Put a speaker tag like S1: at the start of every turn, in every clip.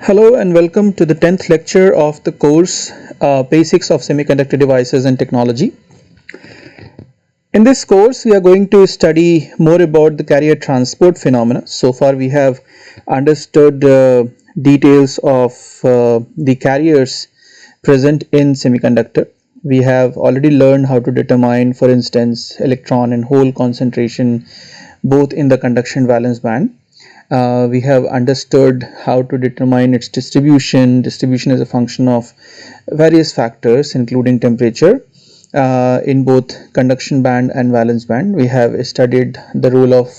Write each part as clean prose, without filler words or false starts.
S1: Hello and welcome to the 10th lecture of the course Basics of Semiconductor Devices and Technology. In this course, we are going to study more about the carrier transport phenomena. So far, we have understood details of the carriers present in semiconductor. We have already learned how to determine, for instance, electron and hole concentration both in the conduction valence band. We have understood how to determine its distribution. Distribution is a function of various factors including temperature in both conduction band and valence band. We have studied the role of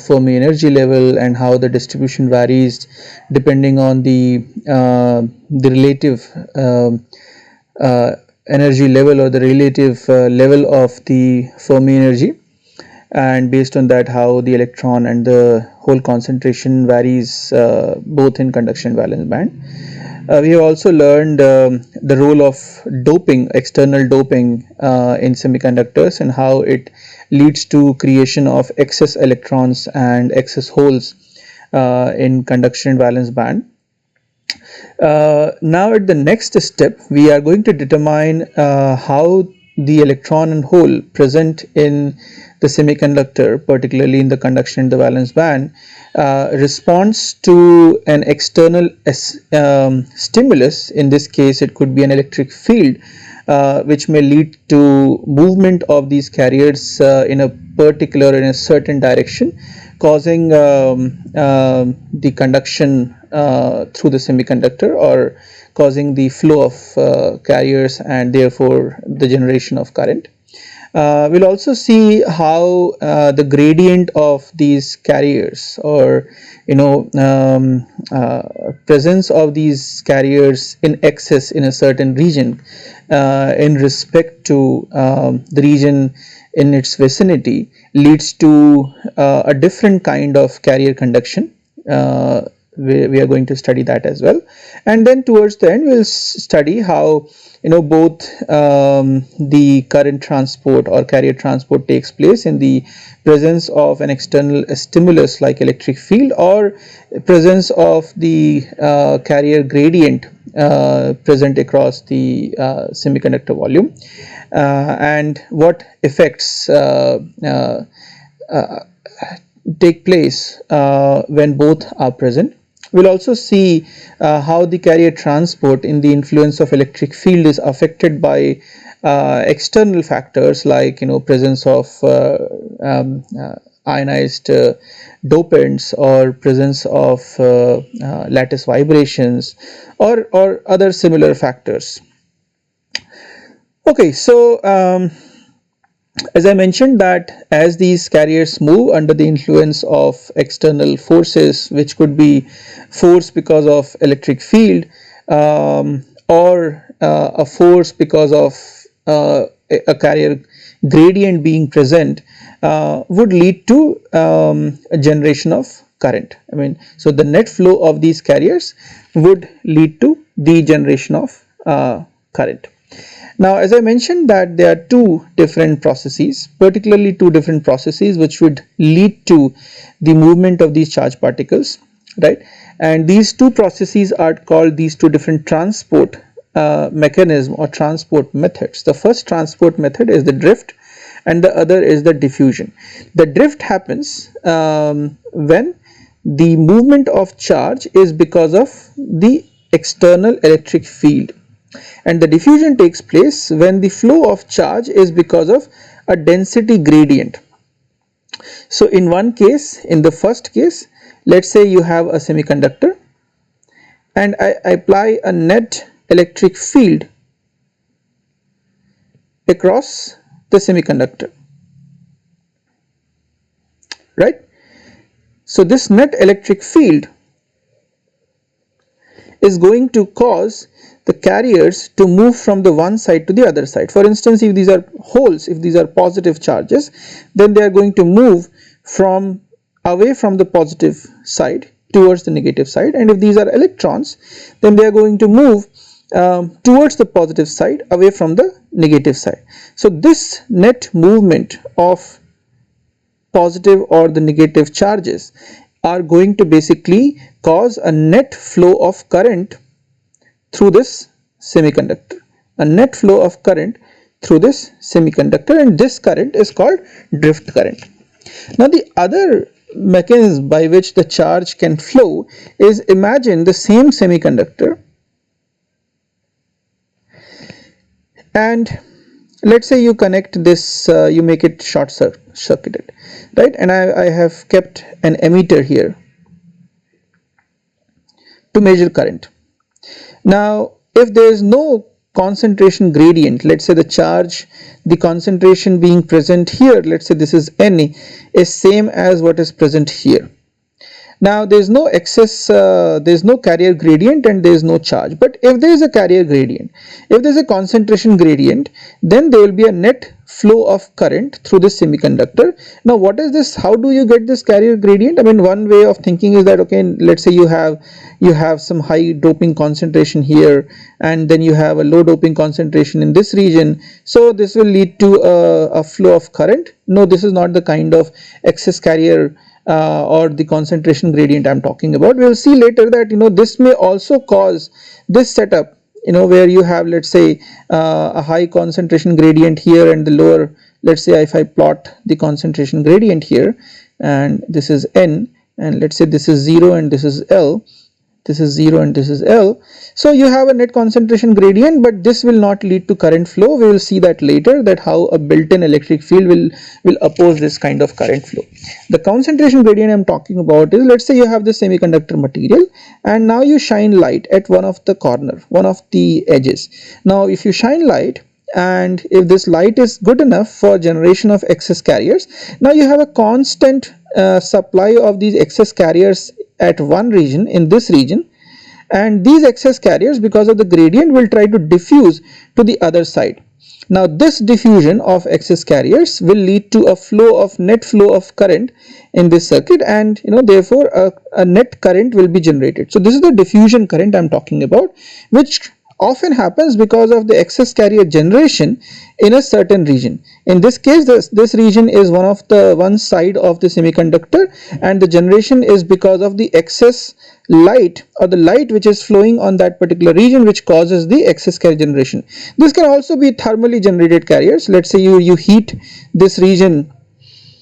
S1: Fermi energy level and how the distribution varies depending on the relative energy level or the relative level of the Fermi energy, and based on that how the electron and the hole concentration varies both in conduction valence band. We have also learned the role of doping, external doping in semiconductors, and how it leads to creation of excess electrons and excess holes in conduction valence band. Now at the next step we are going to determine how the electron and hole present in the semiconductor, particularly in the conduction and the valence band, responds to an external stimulus. In this case it could be an electric field which may lead to movement of these carriers in a certain direction, causing the conduction through the semiconductor, or causing the flow of carriers and therefore the generation of current. We'll also see how the gradient of these carriers, or presence of these carriers in excess in a certain region in respect to the region in its vicinity, leads to a different kind of carrier conduction. We are going to study that as well, and then towards the end we'll study how both the current transport or carrier transport takes place in the presence of an external stimulus like electric field, or presence of the carrier gradient present across the semiconductor volume, and what effects take place when both are present. We'll also see how the carrier transport in the influence of electric field is affected by external factors like presence of ionized dopants, or presence of lattice vibrations, or other similar factors. Okay, so as I mentioned that as these carriers move under the influence of external forces, which could be force because of electric field, or a force because of a carrier gradient being present, would lead to a generation of current. So the net flow of these carriers would lead to the generation of current. Now, as I mentioned that there are two different processes, particularly two different processes which would lead to the movement of these charged particles, right? And these two processes are called these two different transport mechanism or transport methods. The first transport method is the drift, and the other is the diffusion. The drift happens when the movement of charge is because of the external electric field, and the diffusion takes place when the flow of charge is because of a density gradient. So in one case, in the first case, let's say you have a semiconductor and I apply a net electric field across the semiconductor, right? So this net electric field is going to cause the carriers to move from the one side to the other side. For instance, if these are holes, if these are positive charges, then they are going to move from away from the positive side towards the negative side, and if these are electrons, then they are going to move towards the positive side away from the negative side. So this net movement of positive or the negative charges are going to basically cause a net flow of current through this semiconductor, a net flow of current through this semiconductor, and this current is called drift current. Now the other mechanism by which the charge can flow is, imagine the same semiconductor, and let's say you connect this, you make it short circuited, right, and I have kept an emitter here to measure current. Now if there is no concentration gradient, let's say the charge, the concentration being present here, let's say this is N, is same as what is present here. Now there is no excess, there is no carrier gradient and there is no charge. But if there is a carrier gradient, if there is a concentration gradient, then there will be a net flow of current through this semiconductor. Now what is this? How do you get this carrier gradient? I mean, one way of thinking is that, okay, let's say you have some high doping concentration here, and then you have a low doping concentration in this region, so this will lead to a flow of current. No, this is not the kind of excess carrier or the concentration gradient I'm talking about. We will see later that this may also cause this setup, where you have, let's say, a high concentration gradient here and the lower. Let's say if I plot the concentration gradient here, and this is N, and let's say this is 0 and this is L, this is 0 and this is L. So you have a net concentration gradient, but this will not lead to current flow. We will see that later, that how a built-in electric field will oppose this kind of current flow. The concentration gradient I'm talking about is, let's say you have this semiconductor material, and now you shine light at one of the corner, one of the edges. Now if you shine light, and if this light is good enough for generation of excess carriers, now you have a constant supply of these excess carriers at one region, in this region, and these excess carriers, because of the gradient, will try to diffuse to the other side. Now this diffusion of excess carriers will lead to a net flow of current in this circuit, and therefore a net current will be generated. So this is the diffusion current I'm talking about, which often happens because of the excess carrier generation in a certain region. In this case, this region is one side of the semiconductor, and the generation is because of the excess light, or the light which is flowing on that particular region, which causes the excess carrier generation. This can also be thermally generated carriers. Let's say you heat this region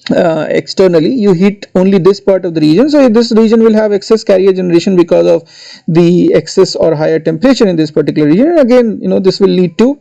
S1: externally, you heat only this part of the region, so this region will have excess carrier generation because of the excess or higher temperature in this particular region, and again this will lead to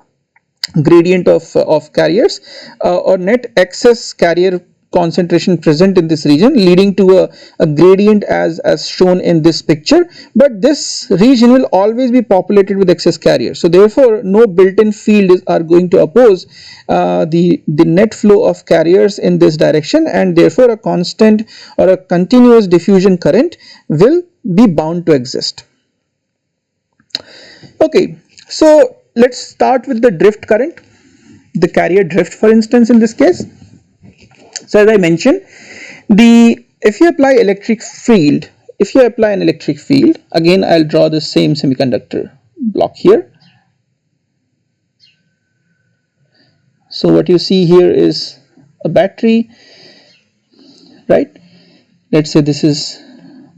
S1: gradient of carriers or net excess carrier concentration present in this region, leading to a gradient as shown in this picture. But this region will always be populated with excess carriers, so therefore no built-in field are going to oppose the net flow of carriers in this direction, and therefore a constant or a continuous diffusion current will be bound to exist. Okay, so let's start with the drift current, the carrier drift, for instance, in this case. So as I mentioned, if you apply an electric field, again I'll draw the same semiconductor block here. So what you see here is a battery, right? Let's say this is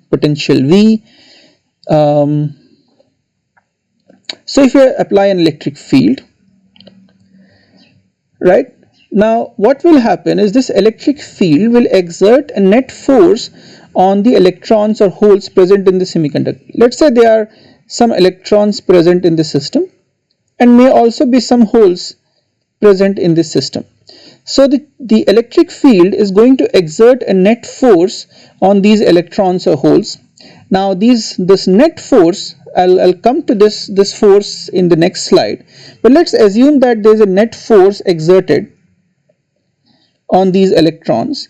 S1: potential V. So if you apply an electric field, right, now what will happen is this electric field will exert a net force on the electrons or holes present in the semiconductor. Let's say there are some electrons present in the system, and may also be some holes present in this system. So the electric field is going to exert a net force on these electrons or holes. Now this net force, I'll come to this force in the next slide, but let's assume that there is a net force exerted on these electrons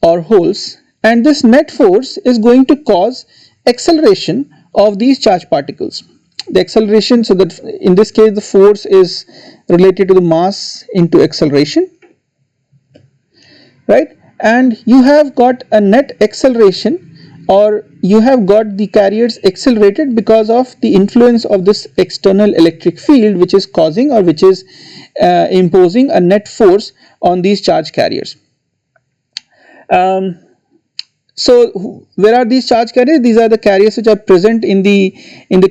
S1: or holes, and this net force is going to cause acceleration of these charged particles. The acceleration, so that in this case the force is related to the mass into acceleration, right, and you have got a net acceleration, or you have got the carriers accelerated because of the influence of this external electric field, which is causing, or which is imposing a net force on these charge carriers. So where are these charge carriers? These are the carriers which are present in the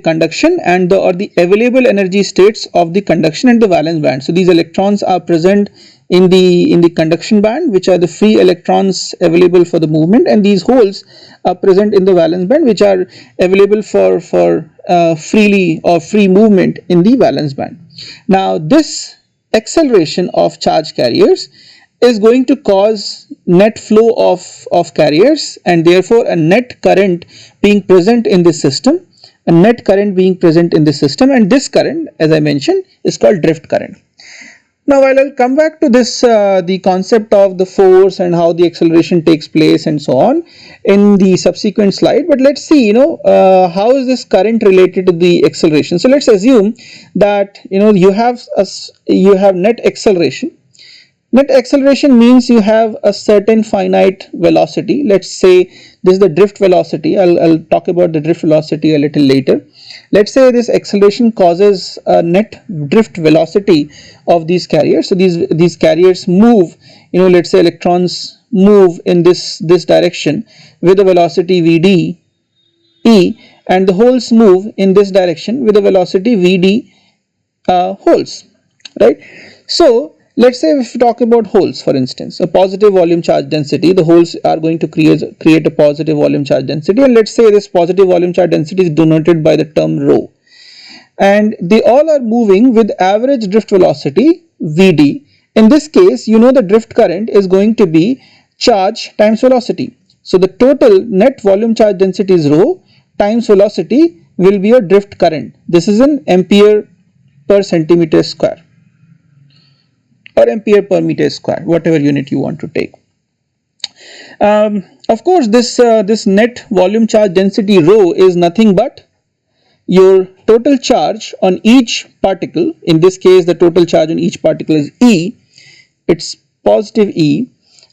S1: conduction and or the available energy states of the conduction and the valence band. So these electrons are present in the conduction band, which are the free electrons available for the movement, and these holes are present in the valence band, which are available for freely or free movement in the valence band. Now this acceleration of charge carriers is going to cause net flow of carriers, and therefore a net current being present in this system, and this current, as I mentioned, is called drift current. Now while I'll come back to this the concept of the force and how the acceleration takes place and so on in the subsequent slide, but let's see how is this current related to the acceleration. So let's assume that you have net acceleration. Net acceleration means you have a certain finite velocity. Let's say this is the drift velocity. I'll talk about the drift velocity a little later. Let's say this acceleration causes a net drift velocity of these carriers. So these carriers move, let's say electrons move in this direction with a velocity Vd e, and the holes move in this direction with a velocity Vd holes, right? So let's say if we talk about holes, for instance, a positive volume charge density, the holes are going to create a positive volume charge density, and let's say this positive volume charge density is denoted by the term rho, and they all are moving with average drift velocity Vd. In this case, the drift current is going to be charge times velocity. So the total net volume charge density is rho times velocity will be your drift current. This is in ampere per centimeter square, or ampere per meter square, whatever unit you want to take. Of course, this net volume charge density rho is nothing but your total charge on each particle. In this case, the total charge on each particle is E, it's positive E,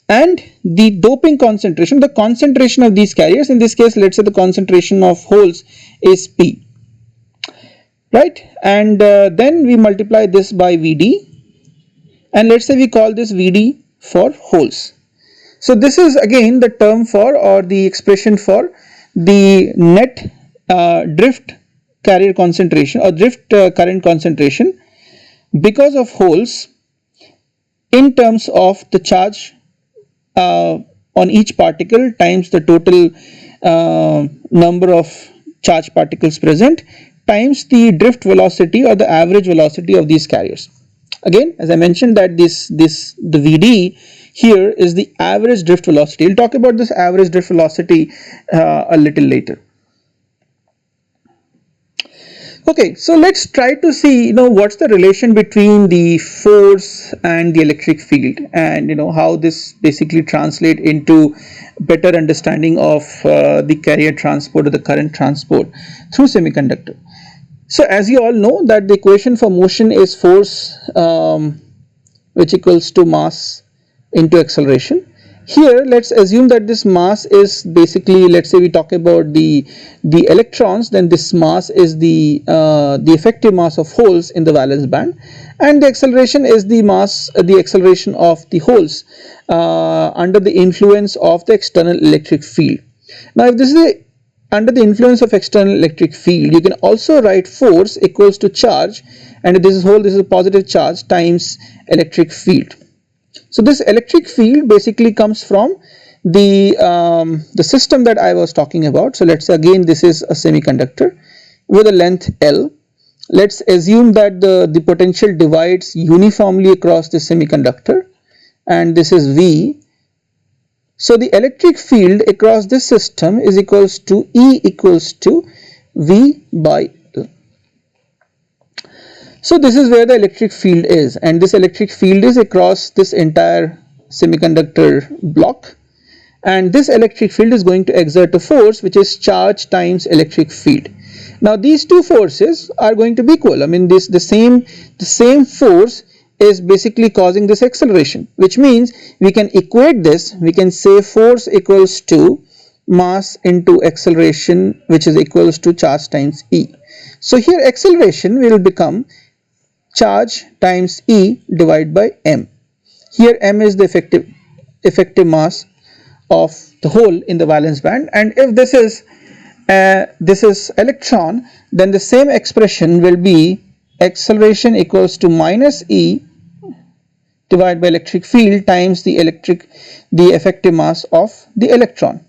S1: and the doping concentration, the concentration of these carriers. In this case, let's say the concentration of holes is P, right? And then we multiply this by Vd, and let's say we call this Vd for holes. So this is again the term for, or the expression for, the net drift carrier concentration or drift current concentration because of holes in terms of the charge on each particle times the total number of charge particles present times the drift velocity or the average velocity of these carriers. Again, as I mentioned, that the Vd here is the average drift velocity. We'll talk about this average drift velocity a little later. Okay, so let's try to see what's the relation between the force and the electric field, and how this basically translate into better understanding of the carrier transport or the current transport through semiconductor. So as you all know that the equation for motion is force which equals to mass into acceleration. Here let's assume that this mass is basically, let's say we talk about the electrons, then this mass is the effective mass of holes in the valence band, and the acceleration is the acceleration of the holes under the influence of the external electric field. Now if this is under the influence of external electric field, you can also write force equals to charge, and this is a positive charge times electric field. So this electric field basically comes from the system that I was talking about. So let's say again this is a semiconductor with a length L. Let's assume that the potential divides uniformly across the semiconductor, and this is V. So the electric field across this system is equals to E equals to V by L. So this is where the electric field is, and this electric field is across this entire semiconductor block, and this electric field is going to exert a force which is charge times electric field. Now these two forces are going to be equal. I mean the same force is basically causing this acceleration, which means we can equate this. We can say force equals to mass into acceleration, which is equals to charge times E. So here acceleration will become charge times E divided by m. Here m is the effective mass of the hole in the valence band, and if this is electron, then the same expression will be acceleration equals to minus E divided by electric field times the effective mass of the electron.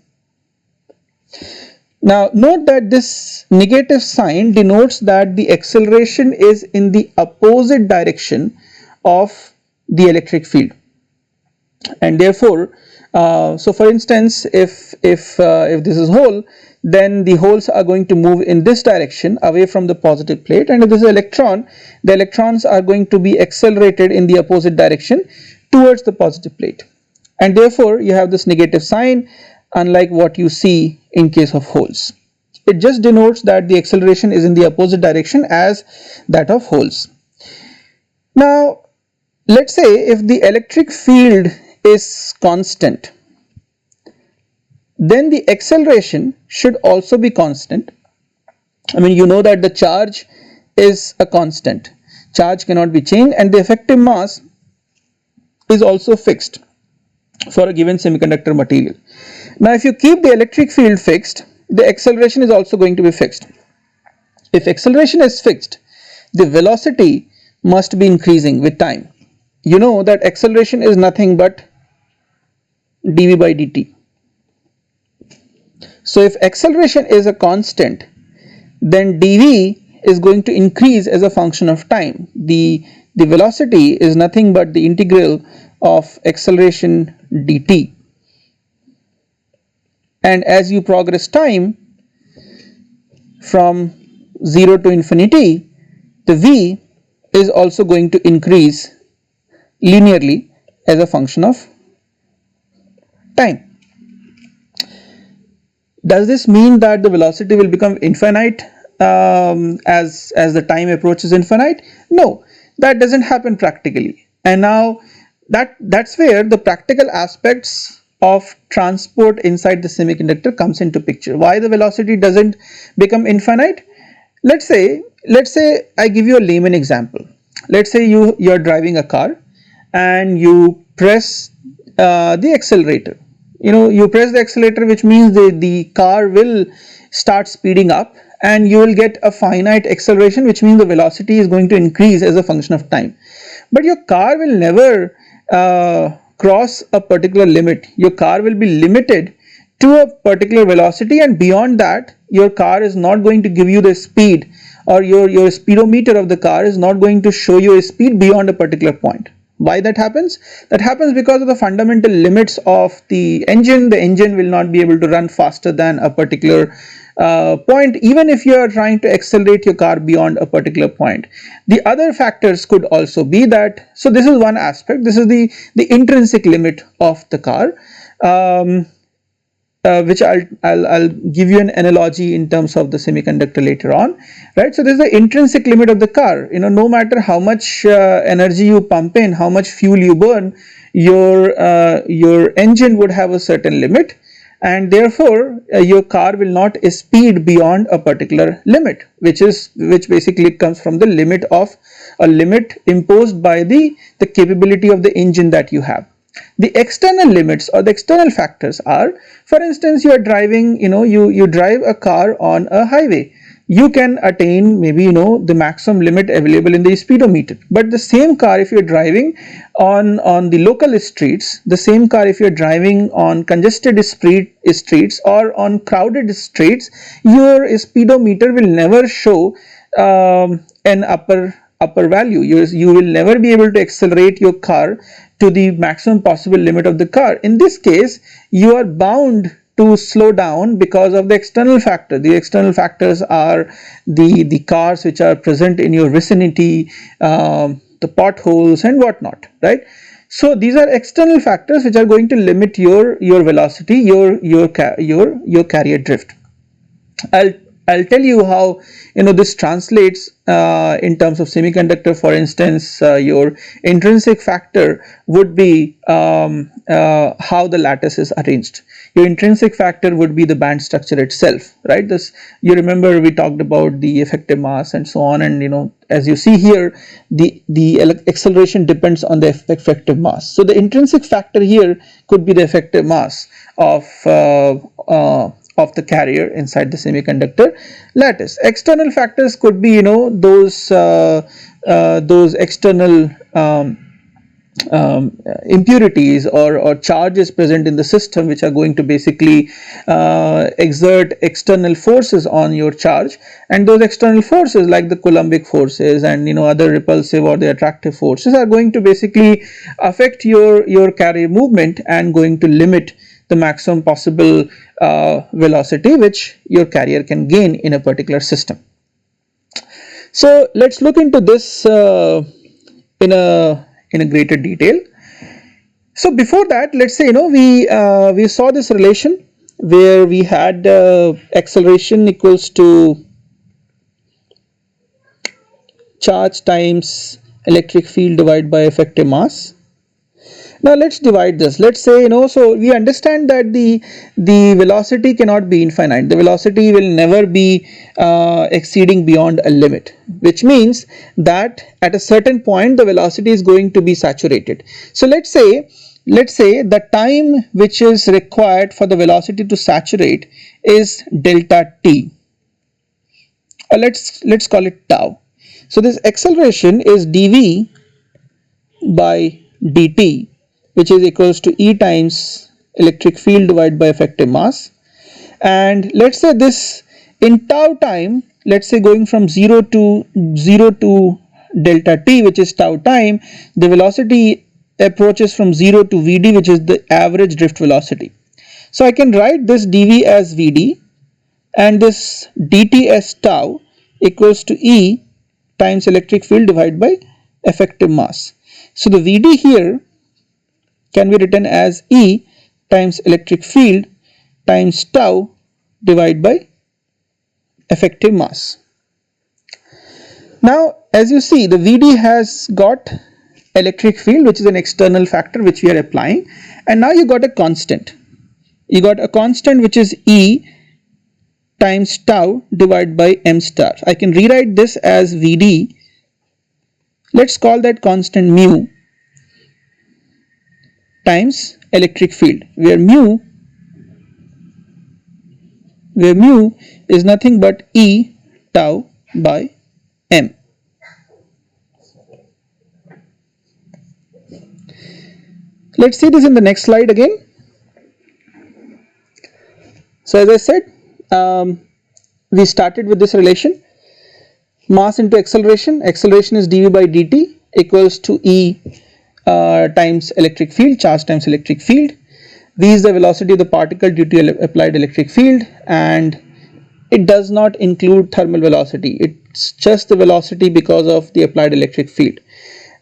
S1: Now note that this negative sign denotes that the acceleration is in the opposite direction of the electric field, and therefore so for instance, if this is hole, then the holes are going to move in this direction away from the positive plate, and if this is electron, the electrons are going to be accelerated in the opposite direction towards the positive plate, and therefore you have this negative sign, unlike what you see in case of holes. It just denotes that the acceleration is in the opposite direction as that of holes. Now let's say if the electric field is constant, then the acceleration should also be constant. I mean, you know that the charge is a constant, charge cannot be changed, and the effective mass is also fixed for a given semiconductor material. Now if you keep the electric field fixed, the acceleration is also going to be fixed. If acceleration is fixed, the velocity must be increasing with time. You know that acceleration is nothing but dv by dt. So if acceleration is a constant, then dv is going to increase as a function of time. The velocity is nothing but the integral of acceleration dt, and as you progress time from 0 to infinity, the v is also going to increase linearly as a function of time. Does this mean that the velocity will become infinite as the time approaches infinite? No, that doesn't happen practically. And now that's where the practical aspects of transport inside the semiconductor comes into picture. Why the velocity doesn't become infinite? Let's say I give you a layman example. Let's say you're driving a car and you press the accelerator. You press the accelerator, which means the car will start speeding up, and you will get a finite acceleration, which means the velocity is going to increase as a function of time. But your car will never cross a particular limit. Your car will be limited to a particular velocity, and beyond that your car is not going to give you the speed, or your speedometer of the car is not going to show you a speed beyond a particular point. Why that happens? That happens because of the fundamental limits of the engine. The engine will not be able to run faster than a particular point, even if you are trying to accelerate your car beyond a particular point. The other factors could also be that, so this is one aspect, this is the intrinsic limit of the car, which I'll give you an analogy in terms of the semiconductor later on, right? So this is the intrinsic limit of the car. No matter how much energy you pump in, how much fuel you burn, your engine would have a certain limit, and therefore your car will not speed beyond a particular limit, which basically comes from the limit imposed by the capability of the engine that you have. The external limits or the external factors are, for instance, you are driving, you drive a car on a highway. You can attain maybe the maximum limit available in the speedometer, but the same car, if you are driving on the local streets, the same car if you are driving on congested streets or on crowded streets, your speedometer will never show an upper value. You will never be able to accelerate your car to the maximum possible limit of the car. In this case, you are bound to slow down because of the external factor. The external factors are the cars which are present in your vicinity, the potholes and whatnot, right? So these are external factors which are going to limit your velocity, your carrier drift. I'll tell you how this translates in terms of semiconductor. For instance, your intrinsic factor would be how the lattice is arranged. Your intrinsic factor would be the band structure itself, right? You remember we talked about the effective mass and so on, and as you see here, the acceleration depends on the effective mass. So the intrinsic factor here could be the effective mass. of the carrier inside the semiconductor lattice. External factors could be, those external impurities or charges present in the system, which are going to basically exert external forces on your charge, and those external forces like the Coulombic forces and other repulsive or the attractive forces are going to basically affect your carrier movement and going to limit the maximum possible velocity which your carrier can gain in a particular system. So let's look into this in a greater detail. So before that, let's say we saw this relation where we had acceleration equals to charge times electric field divided by effective mass. Now let's divide this. Let's say so we understand that the velocity cannot be infinite. The velocity will never be exceeding beyond a limit, which means that at a certain point the velocity is going to be saturated. So let's say the time which is required for the velocity to saturate is delta t, or let's call it tau. So this acceleration is dv by dt, which is equals to E times electric field divided by effective mass. And let's say this in tau time, let's say going from 0 to delta t, which is tau time, the velocity approaches from 0 to vd, which is the average drift velocity. So I can write this dv as vd and this dt as tau equals to E times electric field divided by effective mass. So the vd here can be written as E times electric field times tau divided by effective mass. Now as you see, the Vd has got electric field, which is an external factor which we are applying, and now you got a constant. You got a constant which is E times tau divided by m star. I can rewrite this as Vd. Let's call that constant mu times electric field, where mu is nothing but E tau by m. Let's see this in the next slide again. So as I said, we started with this relation, mass into acceleration. Acceleration is dv by dt equals to E times electric field, charge times electric field. V is the velocity of the particle due to applied electric field, and it does not include thermal velocity. It's just the velocity because of the applied electric field.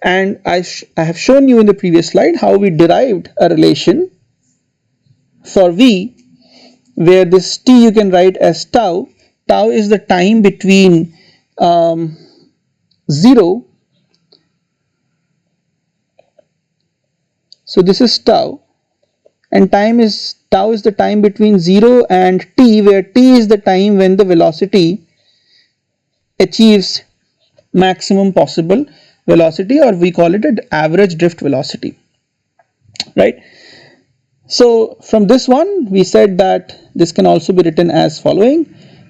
S1: And I have shown you in the previous slide how we derived a relation for V, where this t you can write as tau. Tau is the time between 0. So this is tau, and tau is the time between 0 and t, where t is the time when the velocity achieves maximum possible velocity, or we call it an average drift velocity, right? So from this one we said that this can also be written as following.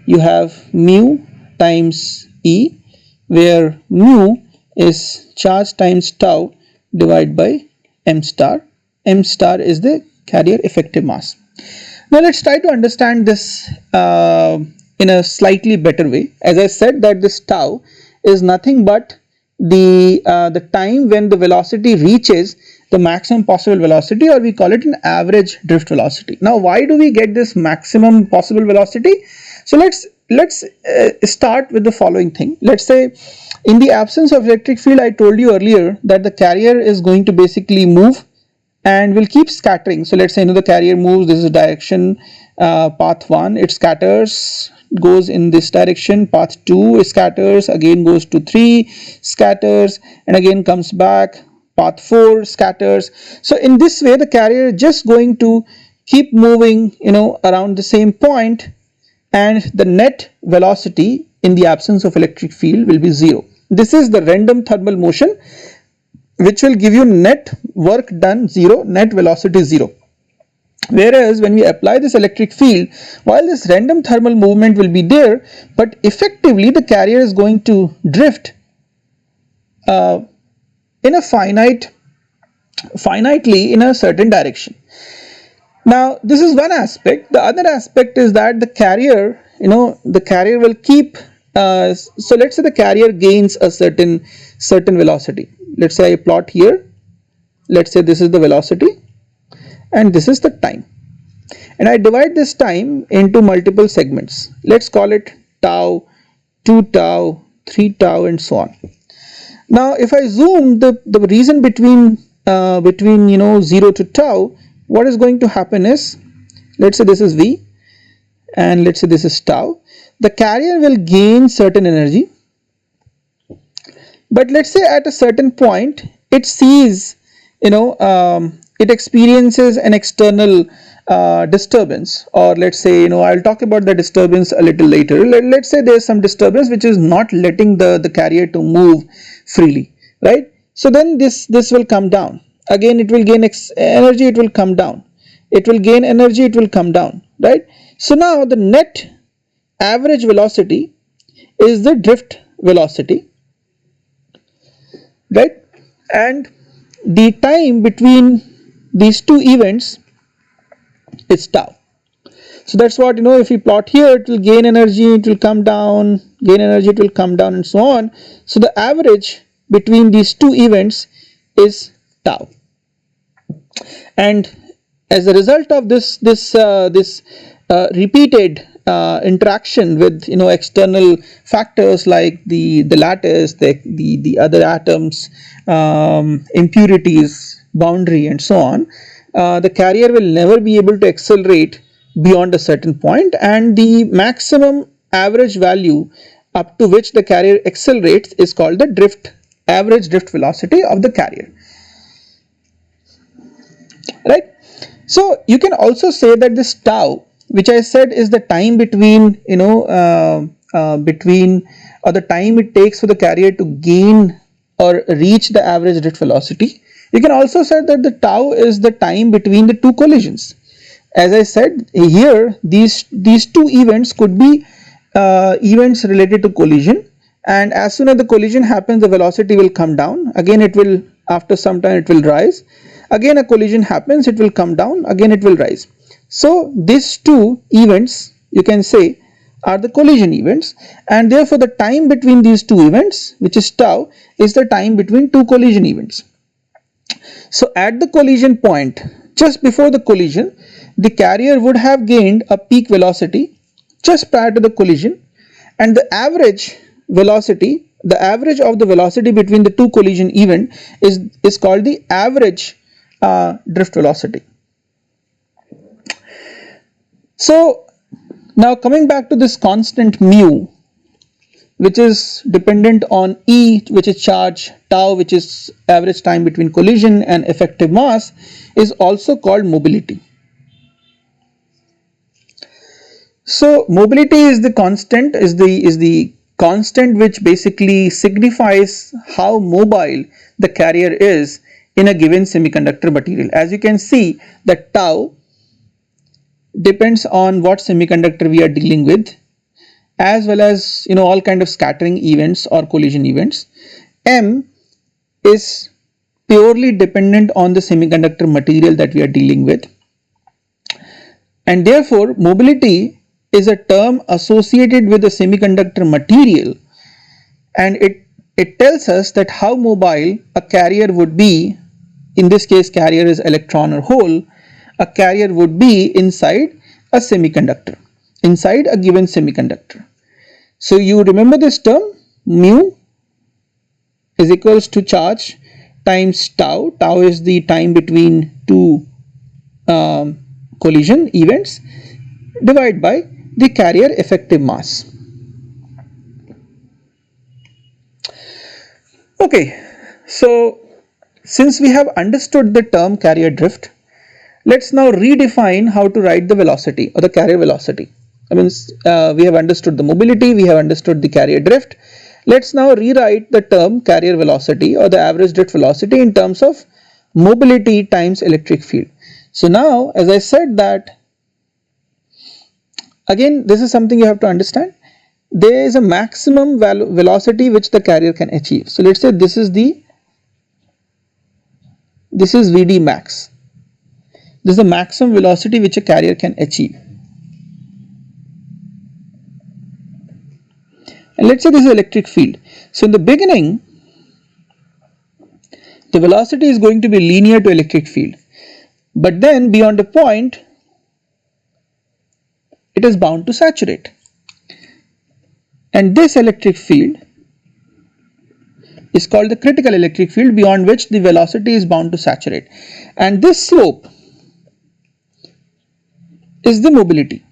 S1: You have mu times E, where mu is charge times tau divided by m star. M star is the carrier effective mass. Now let's try to understand this in a slightly better way. As I said that this tau is nothing but the time when the velocity reaches the maximum possible velocity, or we call it an average drift velocity. Now why do we get this maximum possible velocity? So let's start with the following thing. Let's say in the absence of electric field, I told you earlier that the carrier is going to basically move and will keep scattering. So let's say the carrier moves, this is direction path 1, it scatters, goes in this direction, path 2 it scatters, again goes to 3, scatters, and again comes back, path 4 scatters. So in this way the carrier is just going to keep moving around the same point, and the net velocity in the absence of electric field will be 0. This is the random thermal motion, which will give you net work done 0, net velocity 0. Whereas when we apply this electric field, while this random thermal movement will be there, but effectively the carrier is going to drift in a finitely in a certain direction. Now this is one aspect. The other aspect is that the carrier, the carrier will keep, so let's say the carrier gains a certain velocity. Let's say I plot here, let's say this is the velocity and this is the time, and I divide this time into multiple segments. Let's call it tau, 2 tau, 3 tau, and so on. Now if I zoom the region between 0 to tau, what is going to happen is, let's say this is V and let's say this is tau. The carrier will gain certain energy, but let's say at a certain point it sees, it experiences an external disturbance, or let's say, I'll talk about the disturbance a little later. Let's say there's some disturbance which is not letting the carrier to move freely, right? So then this will come down. Again it will gain energy, it will come down. It will gain energy, it will come down, right? So now the net average velocity is the drift velocity, right? And the time between these two events is tau. So that's what, if you plot here, it will gain energy, it will come down, gain energy, it will come down, and so on. So the average between these two events is tau. And as a result of this repeated interaction with external factors like the lattice, the other atoms, impurities, boundary, and so on, the carrier will never be able to accelerate beyond a certain point, and the maximum average value up to which the carrier accelerates is called the average drift velocity of the carrier, right? So you can also say that this tau, which I said is the time between or the time it takes for the carrier to gain or reach the average drift velocity, you can also say that the tau is the time between the two collisions. As I said here, these two events could be events related to collision, and as soon as the collision happens, the velocity will come down. Again it will, after some time it will rise. Again a collision happens, it will come down, again it will rise. So these two events, you can say, are the collision events, and therefore the time between these two events, which is tau, is the time between two collision events. So at the collision point, just before the collision, the carrier would have gained a peak velocity just prior to the collision, and the average velocity, the average of the velocity between the two collision event is called the average drift velocity. So now coming back to this constant mu, which is dependent on E, which is charge, tau, which is average time between collision, and effective mass, is also called mobility. So mobility is the constant, is the constant which basically signifies how mobile the carrier is in a given semiconductor material. As you can see, that tau depends on what semiconductor we are dealing with, as well as all kind of scattering events or collision events. M is purely dependent on the semiconductor material that we are dealing with, and therefore mobility is a term associated with the semiconductor material, and it tells us that how mobile a carrier would be. In this case, carrier is electron or hole. A carrier would be inside a semiconductor, inside a given semiconductor. So you remember this term, mu is equals to charge times tau. Tau is the time between two collision events, divided by the carrier effective mass. Okay, so since we have understood the term carrier drift, let's now redefine how to write the velocity or the carrier velocity. I mean, we have understood the mobility, we have understood the carrier drift. Let's now rewrite the term carrier velocity or the average drift velocity in terms of mobility times electric field. So now, as I said that, again, this is something you have to understand. There is a maximum velocity which the carrier can achieve. So let's say this is Vd max. This is the maximum velocity which a carrier can achieve. And let's say this is electric field. So in the beginning, the velocity is going to be linear to electric field. But then beyond a point, it is bound to saturate. And this electric field is called the critical electric field, beyond which the velocity is bound to saturate. And this slope is the mobility.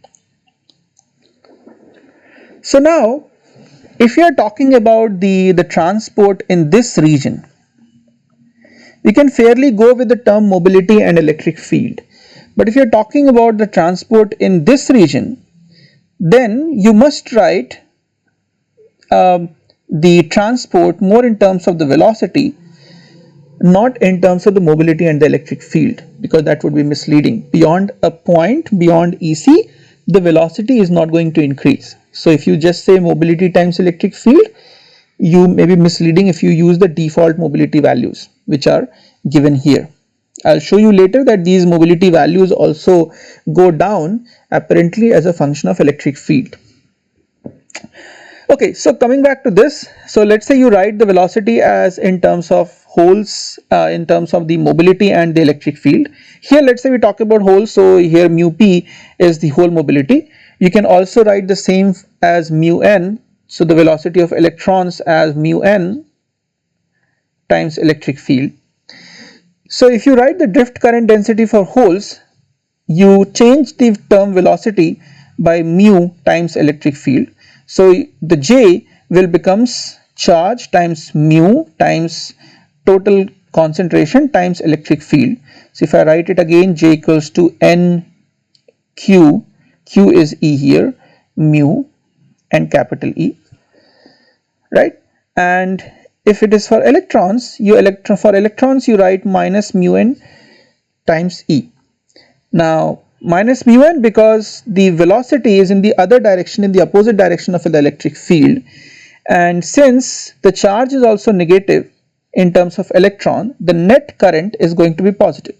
S1: So now, if you are talking about the transport in this region, we can fairly go with the term mobility and electric field. But if you are talking about the transport in this region, then you must write the transport more in terms of the velocity, not in terms of the mobility and the electric field, because that would be misleading. Beyond a point, beyond EC, the velocity is not going to increase. So if you just say mobility times electric field, you may be misleading if you use the default mobility values which are given here. I'll show you later that these mobility values also go down apparently as a function of electric field. Okay, so coming back to this, so let's say you write the velocity as in terms of holes, in terms of the mobility and the electric field. Here let's say we talk about holes, so here mu p is the hole mobility. You can also write the same as mu n, so the velocity of electrons as mu n times electric field. So if you write the drift current density for holes, you change the term velocity by mu times electric field. So the J will becomes charge times mu times total concentration times electric field. So if I write it again, J equals to N Q, Q is E here, mu and capital E, right? And if it is for electrons, for electrons you write minus mu n times E. Now minus mu n because the velocity is in the other direction, in the opposite direction of the electric field, and since the charge is also negative in terms of electron, the net current is going to be positive.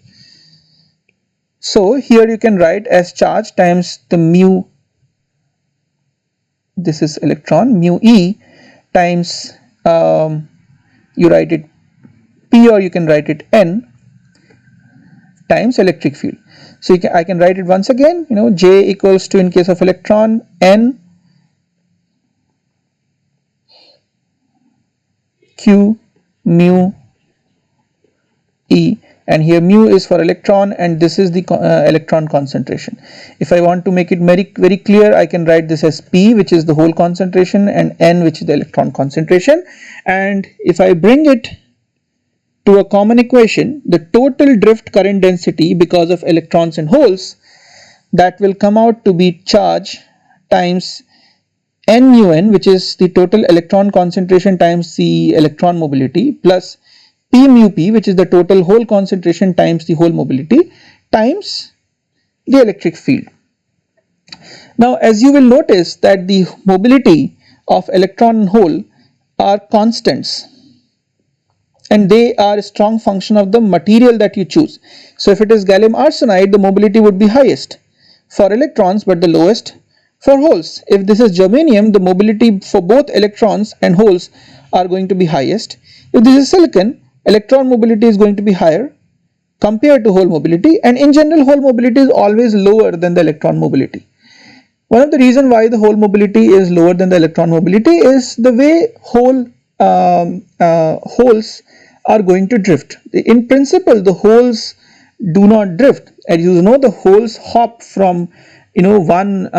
S1: So here you can write as charge times the mu, this is electron, mu E times you write it P or you can write it N times electric field. So I can write it once again, J equals to, in case of electron, N Q mu E, and here mu is for electron and this is the electron concentration. If I want to make it very clear, I can write this as P, which is the whole concentration, and N, which is the electron concentration. And if I bring it to a common equation, the total drift current density because of electrons and holes, that will come out to be charge times N mu n, which is the total electron concentration times the electron mobility, plus P mu p, which is the total hole concentration times the hole mobility, times the electric field. Now as you will notice that the mobility of electron and hole are constants, and they are a strong function of the material that you choose. So if it is gallium arsenide, the mobility would be highest for electrons but the lowest for holes. If this is germanium, the mobility for both electrons and holes are going to be highest. If this is silicon, electron mobility is going to be higher compared to hole mobility, and in general hole mobility is always lower than the electron mobility. One of the reasons why the hole mobility is lower than the electron mobility is the way holes are going to drift. In principle, the holes do not drift. As you know, the holes hop from one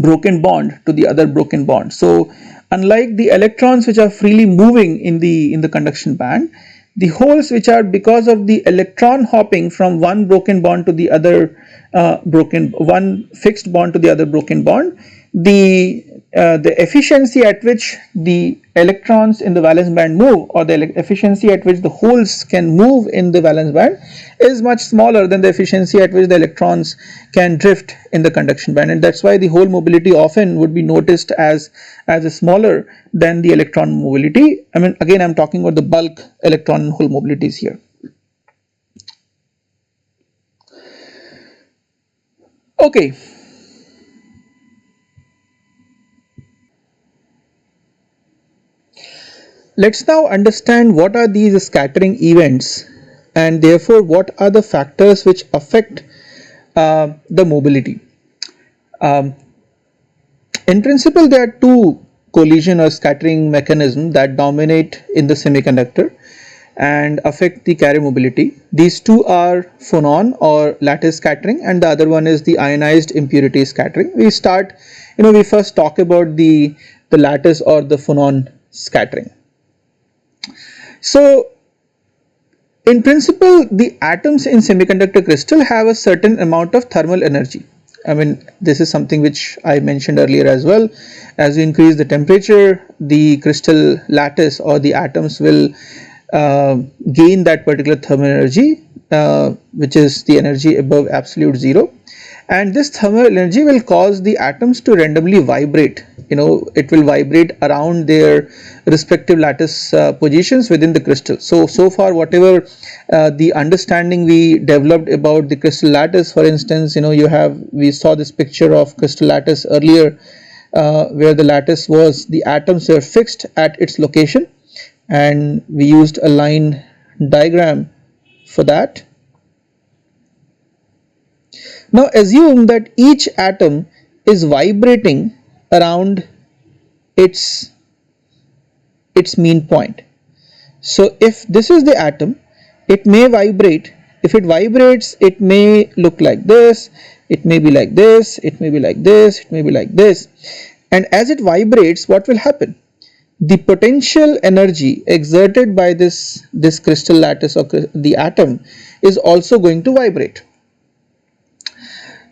S1: broken bond to the other broken bond. So unlike the electrons which are freely moving in the conduction band, the holes which are, because of the electron hopping from one broken bond to the other one fixed bond to the other broken bond, the the efficiency at which the electrons in the valence band move, or the efficiency at which the holes can move in the valence band, is much smaller than the efficiency at which the electrons can drift in the conduction band, and that's why the hole mobility often would be noticed as smaller than the electron mobility. I mean, again, I'm talking about the bulk electron and hole mobilities here. Okay. Let's now understand what are these scattering events, and therefore what are the factors which affect the mobility. In principle, there are two collision or scattering mechanisms that dominate in the semiconductor and affect the carrier mobility. These two are phonon or lattice scattering, and the other one is the ionized impurity scattering. We first talk about the lattice or the phonon scattering. So, in principle, the atoms in semiconductor crystal have a certain amount of thermal energy. I mean, this is something which I mentioned earlier as well. As you increase the temperature, the crystal lattice or the atoms will gain that particular thermal energy, which is the energy above absolute zero. And this thermal energy will cause the atoms to randomly vibrate. It will vibrate around their respective lattice positions within the crystal. So far, whatever the understanding we developed about the crystal lattice, for instance, we saw this picture of crystal lattice earlier, where the lattice was, the atoms were fixed at its location, and we used a line diagram for that. Now assume that each atom is vibrating around its mean point. So if this is the atom, it may vibrate. If it vibrates, it may look like this, it may be like this, it may be like this, it may be like this. And as it vibrates, what will happen? The potential energy exerted by this crystal lattice or the atom is also going to vibrate.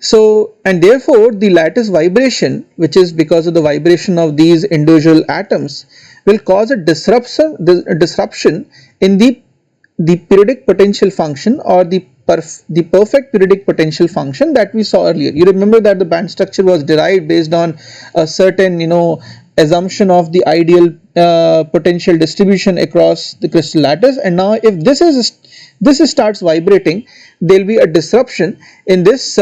S1: So, and therefore the lattice vibration, which is because of the vibration of these individual atoms, will cause a disruption in the periodic potential function, or the perfect periodic potential function that we saw earlier. You remember that the band structure was derived based on a certain assumption of the ideal potential distribution across the crystal lattice, and now if this starts vibrating, there will be a disruption in this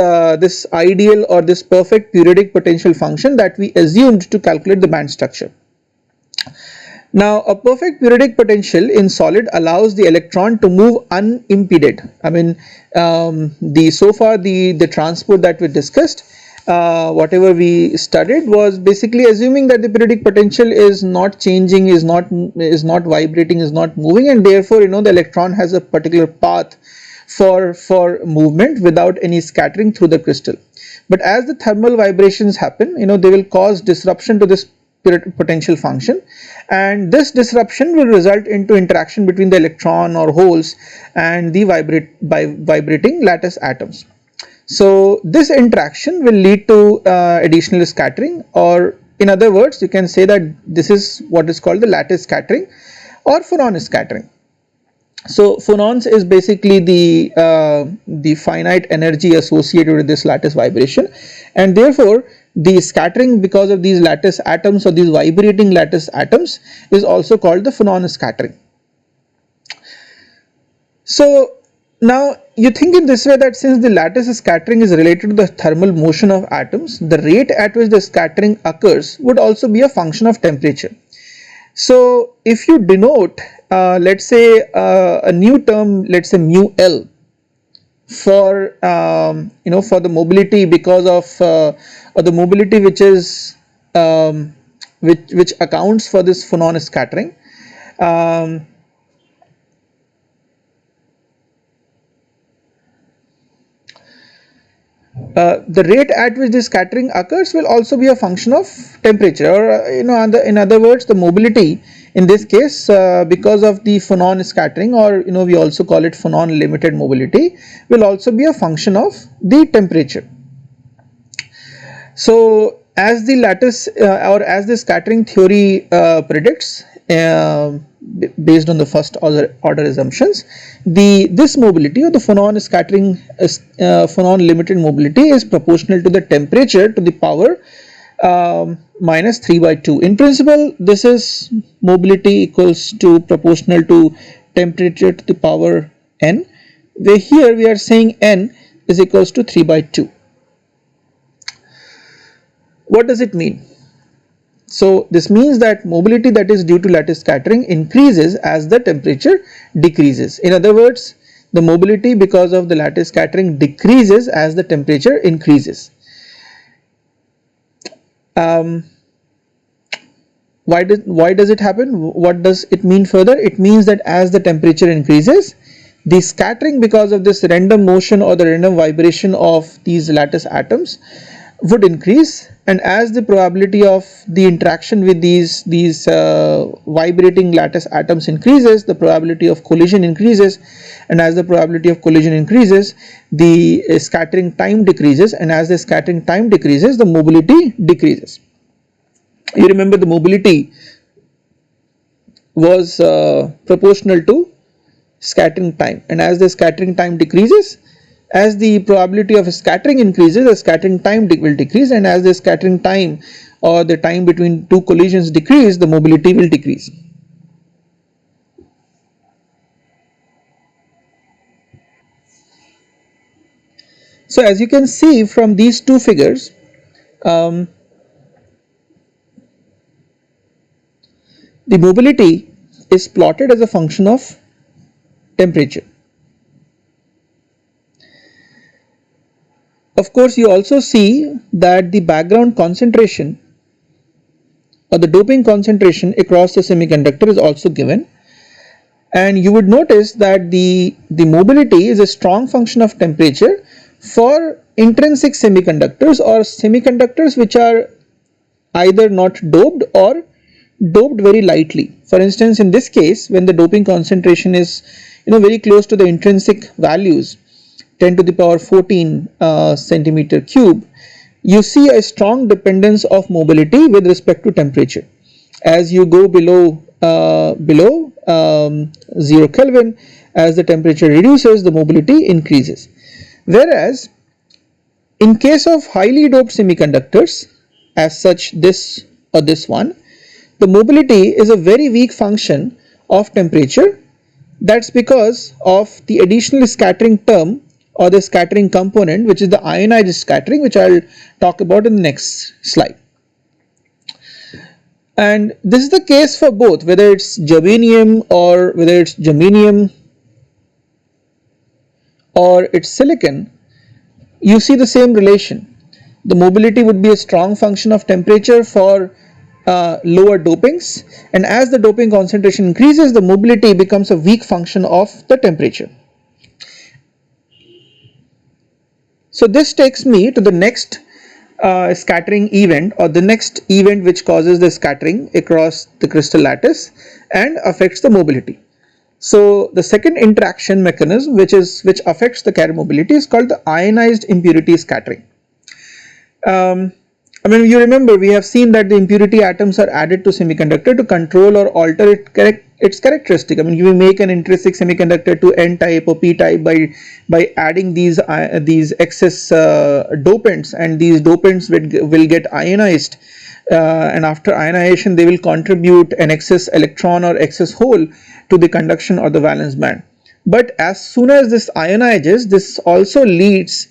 S1: ideal or this perfect periodic potential function that we assumed to calculate the band structure. Now, a perfect periodic potential in solid allows the electron to move unimpeded. I mean, so far the transport that we discussed, whatever we studied, was basically assuming that the periodic potential is not changing, is not vibrating, is not moving, and therefore the electron has a particular path for movement without any scattering through the crystal. But as the thermal vibrations happen, they will cause disruption to this potential function, and this disruption will result into interaction between the electron or holes and the vibrating lattice atoms. So this interaction will lead to additional scattering, or in other words, you can say that this is what is called the lattice scattering or phonon scattering. So phonons is basically the finite energy associated with this lattice vibration, and therefore the scattering because of these lattice atoms or these vibrating lattice atoms is also called the phonon scattering. So now you think in this way, that since the lattice scattering is related to the thermal motion of atoms, the rate at which the scattering occurs would also be a function of temperature. So if you denote let's say a new term, let's say mu L, for for the mobility because of or the mobility which is which accounts for this phonon scattering, the rate at which this scattering occurs will also be a function of temperature, or in other words, the mobility in this case because of the phonon scattering, or we also call it phonon limited mobility, will also be a function of the temperature. So as the lattice or as the scattering theory predicts, based on the first order assumptions, this mobility or the phonon scattering phonon limited mobility is proportional to the temperature to the power minus 3 by 2. In principle, this is mobility equals to proportional to temperature to the power n, where here we are saying n is equals to 3 by 2. What does it mean? So this means that mobility that is due to lattice scattering increases as the temperature decreases. In other words, the mobility because of the lattice scattering decreases as the temperature increases. Why does it happen? What does it mean further? It means that as the temperature increases, the scattering because of this random motion or the random vibration of these lattice atoms would increase, and as the probability of the interaction with these vibrating lattice atoms increases, the probability of collision increases, and as the probability of collision increases, the scattering time decreases, and as the scattering time decreases, the mobility decreases. You remember the mobility was proportional to scattering time, and as the scattering time decreases, as the probability of scattering increases, the scattering time will decrease, and as the scattering time or the time between two collisions decrease, the mobility will decrease. So as you can see from these two figures, the mobility is plotted as a function of temperature. Of course, you also see that the background concentration or the doping concentration across the semiconductor is also given, and you would notice that the mobility is a strong function of temperature for intrinsic semiconductors or semiconductors which are either not doped or doped very lightly. For instance, in this case, when the doping concentration is very close to the intrinsic values, 10 to the power 14 centimeter cube, you see a strong dependence of mobility with respect to temperature. As you go below 0 Kelvin, as the temperature reduces, the mobility increases. Whereas in case of highly doped semiconductors, as such this or this one, the mobility is a very weak function of temperature. That's because of the additional scattering term or the scattering component, which is the ionized scattering, which I'll talk about in the next slide. And this is the case for both, whether it's germanium or whether it's germanium or it's silicon, you see the same relation. The mobility would be a strong function of temperature for lower dopings, and as the doping concentration increases, the mobility becomes a weak function of the temperature. So this takes me to the next scattering event, or the next event which causes the scattering across the crystal lattice and affects the mobility. So the second interaction mechanism which affects the carrier mobility is called the ionized impurity scattering. You remember, we have seen that the impurity atoms are added to semiconductor to control or alter its characteristic. You make an intrinsic semiconductor to N type or P type by adding these excess dopants, and these dopants will get ionized, and after ionization they will contribute an excess electron or excess hole to the conduction or the valence band. But as soon as this ionizes, this also leaves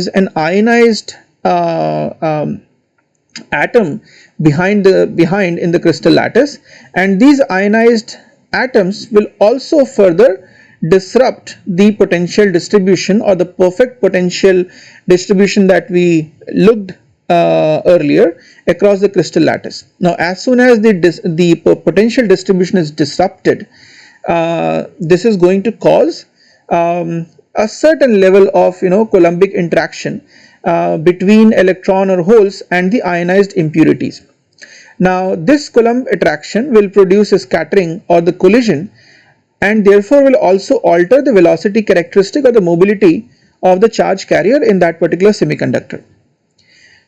S1: an ionized atom behind in the crystal lattice, and these ionized atoms will also further disrupt the potential distribution or the perfect potential distribution that we looked earlier across the crystal lattice. Now as soon as the potential distribution is disrupted, this is going to cause a certain level of Coulombic interaction between electron or holes and the ionized impurities. Now this Coulomb attraction will produce a scattering or the collision, and therefore will also alter the velocity characteristic or the mobility of the charge carrier in that particular semiconductor.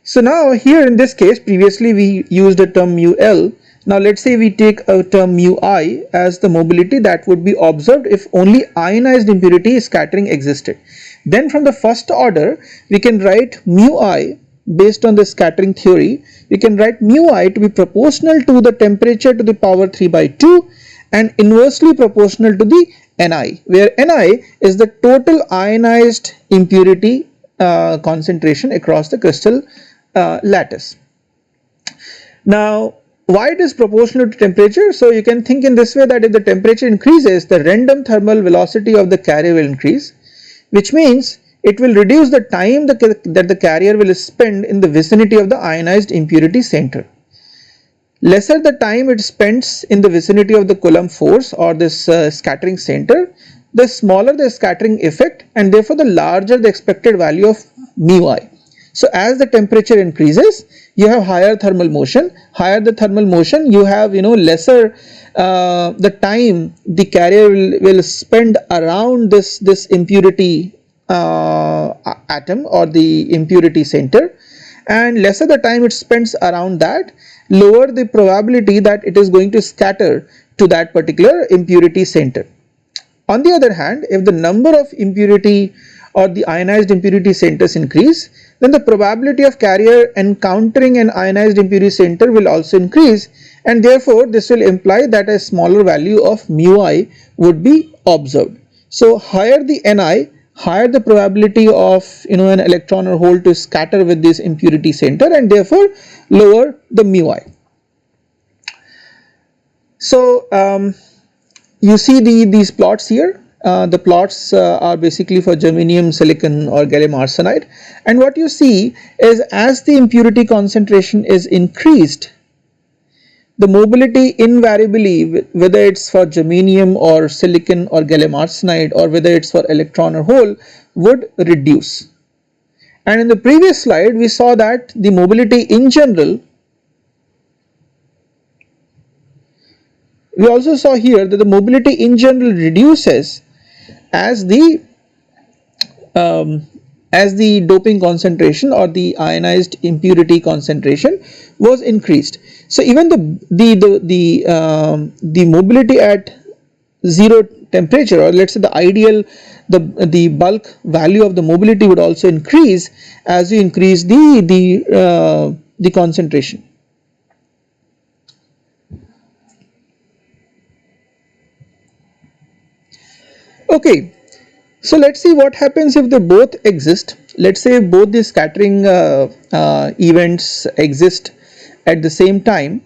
S1: So now here in this case, previously we used a term mu L. Now let's say we take a term mu I as the mobility that would be observed if only ionized impurity scattering existed. Then from the first order we can write mu I based on the scattering theory. We can write mu I to be proportional to the temperature to the power 3 by 2 and inversely proportional to the Ni, where Ni is the total ionized impurity concentration across the crystal lattice. Now why it is proportional to temperature? So you can think in this way, that if the temperature increases, the random thermal velocity of the carrier will increase, which means it will reduce the time that the carrier will spend in the vicinity of the ionized impurity center. Lesser the time it spends in the vicinity of the Coulomb force or this scattering center, the smaller the scattering effect, and therefore the larger the expected value of mu I. So as the temperature increases, you have higher thermal motion. Higher the thermal motion, you have lesser the time the carrier will spend around this impurity atom or the impurity center, and lesser the time it spends around that, lower the probability that it is going to scatter to that particular impurity center. On the other hand, if the number of impurity or the ionized impurity centers increase, then the probability of carrier encountering an ionized impurity center will also increase, and therefore this will imply that a smaller value of mu I would be observed. So higher the Ni, higher the probability of an electron or hole to scatter with this impurity center, and therefore lower the mu I. So you see these plots here. The plots are basically for germanium, silicon or gallium arsenide, and what you see is as the impurity concentration is increased, the mobility invariably, whether it's for germanium or silicon or gallium arsenide or whether it's for electron or hole, would reduce. And in the previous slide we saw that the mobility in general, we also saw here that the mobility in general reduces as the doping concentration or the ionized impurity concentration was increased. So even the mobility at zero temperature, or let's say the ideal, the bulk value of the mobility would also increase as you increase the concentration. Okay, so let's see what happens if they both exist. Let's say both the scattering events exist at the same time,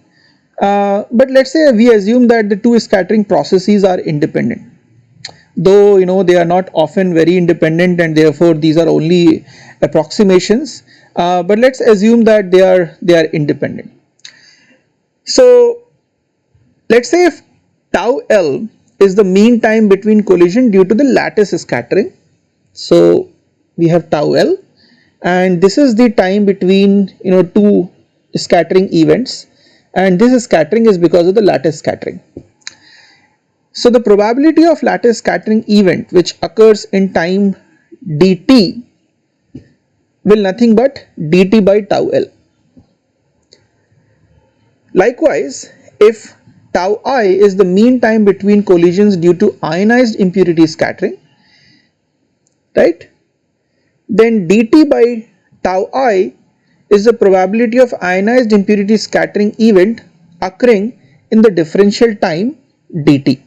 S1: but let's say we assume that the two scattering processes are independent, though they are not often very independent, and therefore these are only approximations, but let's assume that they are independent. So let's say if tau L is the mean time between collision due to the lattice scattering. So we have tau L, and this is the time between two scattering events, and this scattering is because of the lattice scattering. So the probability of lattice scattering event which occurs in time dt will nothing but dt by tau L. Likewise, if tau I is the mean time between collisions due to ionized impurity scattering, right, then dt by tau I is the probability of ionized impurity scattering event occurring in the differential time dt.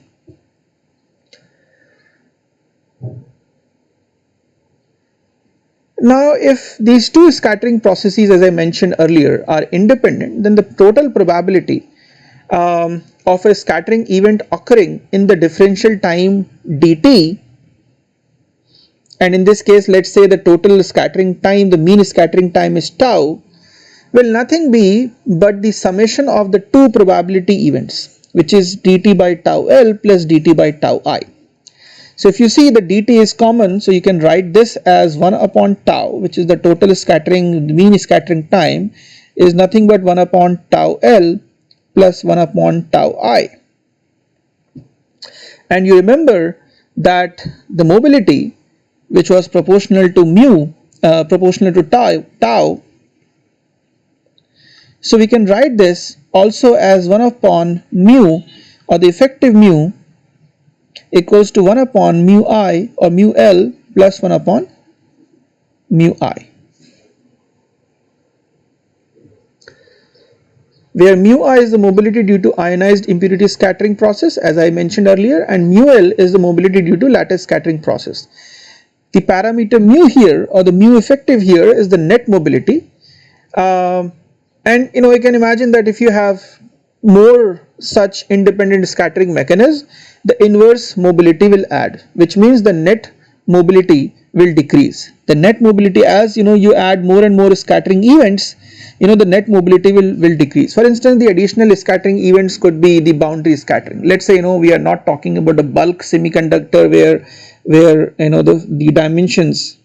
S1: Now if these two scattering processes, as I mentioned earlier, are independent, then the total probability of a scattering event occurring in the differential time dt, and in this case let's say the total scattering time, the mean scattering time is tau, will nothing be but the summation of the two probability events, which is dt by tau L plus dt by tau I. So if you see the dt is common, so you can write this as 1 upon tau, which is the total scattering, the mean scattering time is nothing but 1 upon tau L plus 1 upon tau I. And you remember that the mobility which was proportional to mu, proportional to tau So we can write this also as 1 upon mu, or the effective mu, equals to 1 upon mu I or mu L plus 1 upon mu I, where mu I is the mobility due to ionized impurity scattering process, as I mentioned earlier, and mu L is the mobility due to lattice scattering process. The parameter mu here, or the mu effective here, is the net mobility. And you can imagine that if you have more such independent scattering mechanisms, the inverse mobility will add, which means the net mobility will decrease. The net mobility, as you add more and more scattering events, the net mobility will decrease. For instance, the additional scattering events could be the boundary scattering. Let's say we are not talking about a bulk semiconductor where the dimensions.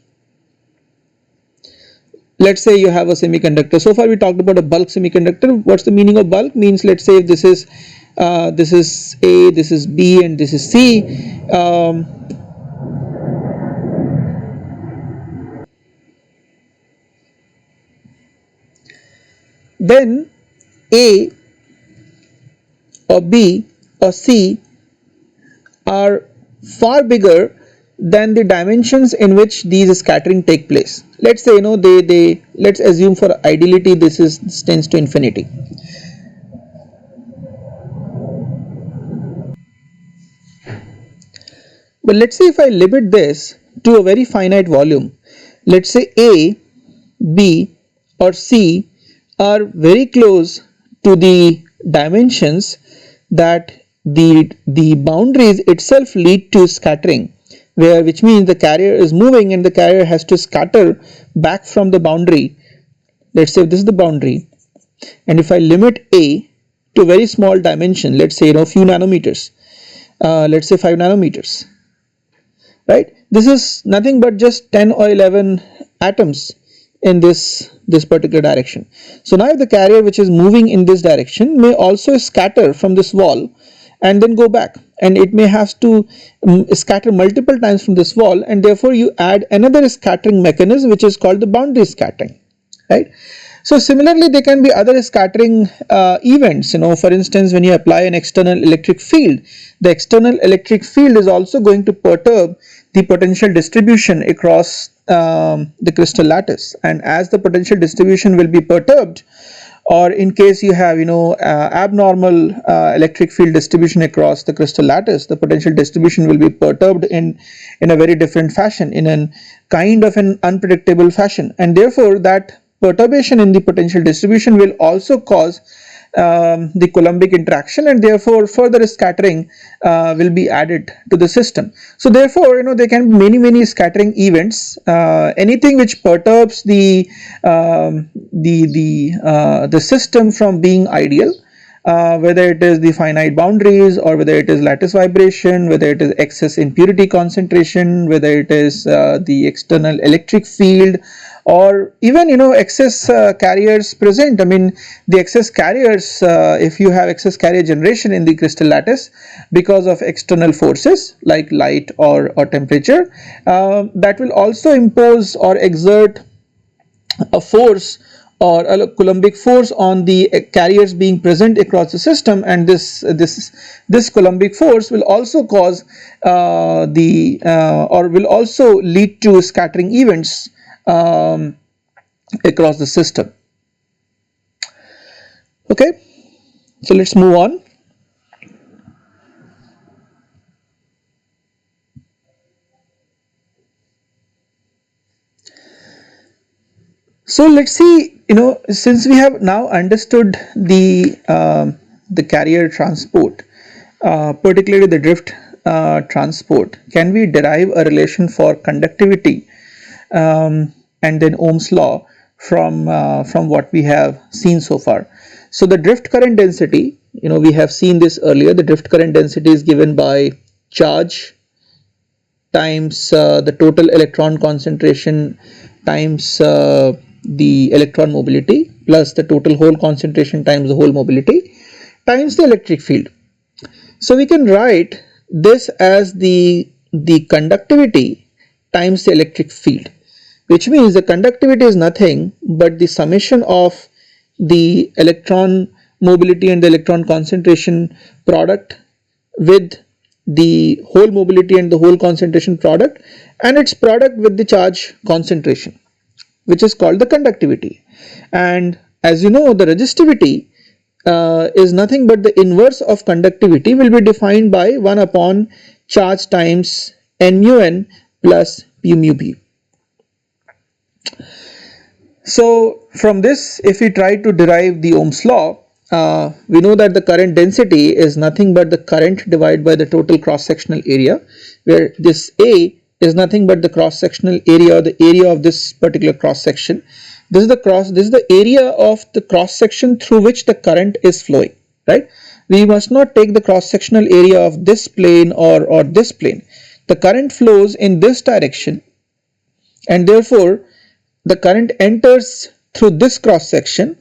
S1: Let's say you have a semiconductor. So far we talked about a bulk semiconductor. What's the meaning of bulk? Means, let's say if this is A, this is B, and this is C. Then A or B or C are far bigger than the dimensions in which these scattering take place. Let's say let's assume for ideality this tends to infinity. But let's say if I limit this to a very finite volume, let's say A, B or C are very close to the dimensions that the boundaries itself lead to scattering, which means the carrier is moving and the carrier has to scatter back from the boundary. Let's say this is the boundary, and if I limit A to a very small dimension, let's say few nanometers, let's say 5 nanometers, right? This is nothing but just 10 or 11 atoms in this particular direction. So now if the carrier which is moving in this direction may also scatter from this wall and then go back, and it may have to scatter multiple times from this wall, and therefore you add another scattering mechanism which is called the boundary scattering, right? So similarly there can be other scattering events. For instance, when you apply an external electric field, the external electric field is also going to perturb the potential distribution across the crystal lattice, and as the potential distribution will be perturbed, or in case you have abnormal electric field distribution across the crystal lattice, the potential distribution will be perturbed in a very different fashion, in a kind of an unpredictable fashion, and therefore that perturbation in the potential distribution will also cause the Coulombic interaction, and therefore further scattering will be added to the system. So therefore there can be many scattering events. Anything which perturbs the system from being ideal, whether it is the finite boundaries, or whether it is lattice vibration, whether it is excess impurity concentration, whether it is the external electric field, or even excess carriers present. I mean, the excess carriers, if you have excess carrier generation in the crystal lattice because of external forces like light or temperature, that will also impose or exert a force or a Coulombic force on the carriers being present across the system, and this Coulombic force will also cause or will also lead to scattering events across the system. Okay, so let's move on. So let's see, since we have now understood the carrier transport, particularly the drift transport, can we derive a relation for conductivity and then Ohm's law from what we have seen so far? So the drift current density, we have seen this earlier. The drift current density is given by charge times the total electron concentration times the electron mobility plus the total hole concentration times the hole mobility times the electric field. So we can write this as the conductivity times the electric field, which means the conductivity is nothing but the summation of the electron mobility and the electron concentration product with the hole mobility and the hole concentration product, and its product with the charge concentration, which is called the conductivity. And as you know, the resistivity is nothing but the inverse of conductivity, will be defined by 1 upon charge times n mu n plus p mu b. So from this, if we try to derive the Ohm's law, we know that the current density is nothing but the current divided by the total cross-sectional area, where this A is nothing but the cross-sectional area, or the area of this particular cross-section. This is the area of the cross-section through which the current is flowing, right? We must not take the cross-sectional area of this plane or this plane. The current flows in this direction, and therefore the current enters through this cross-section,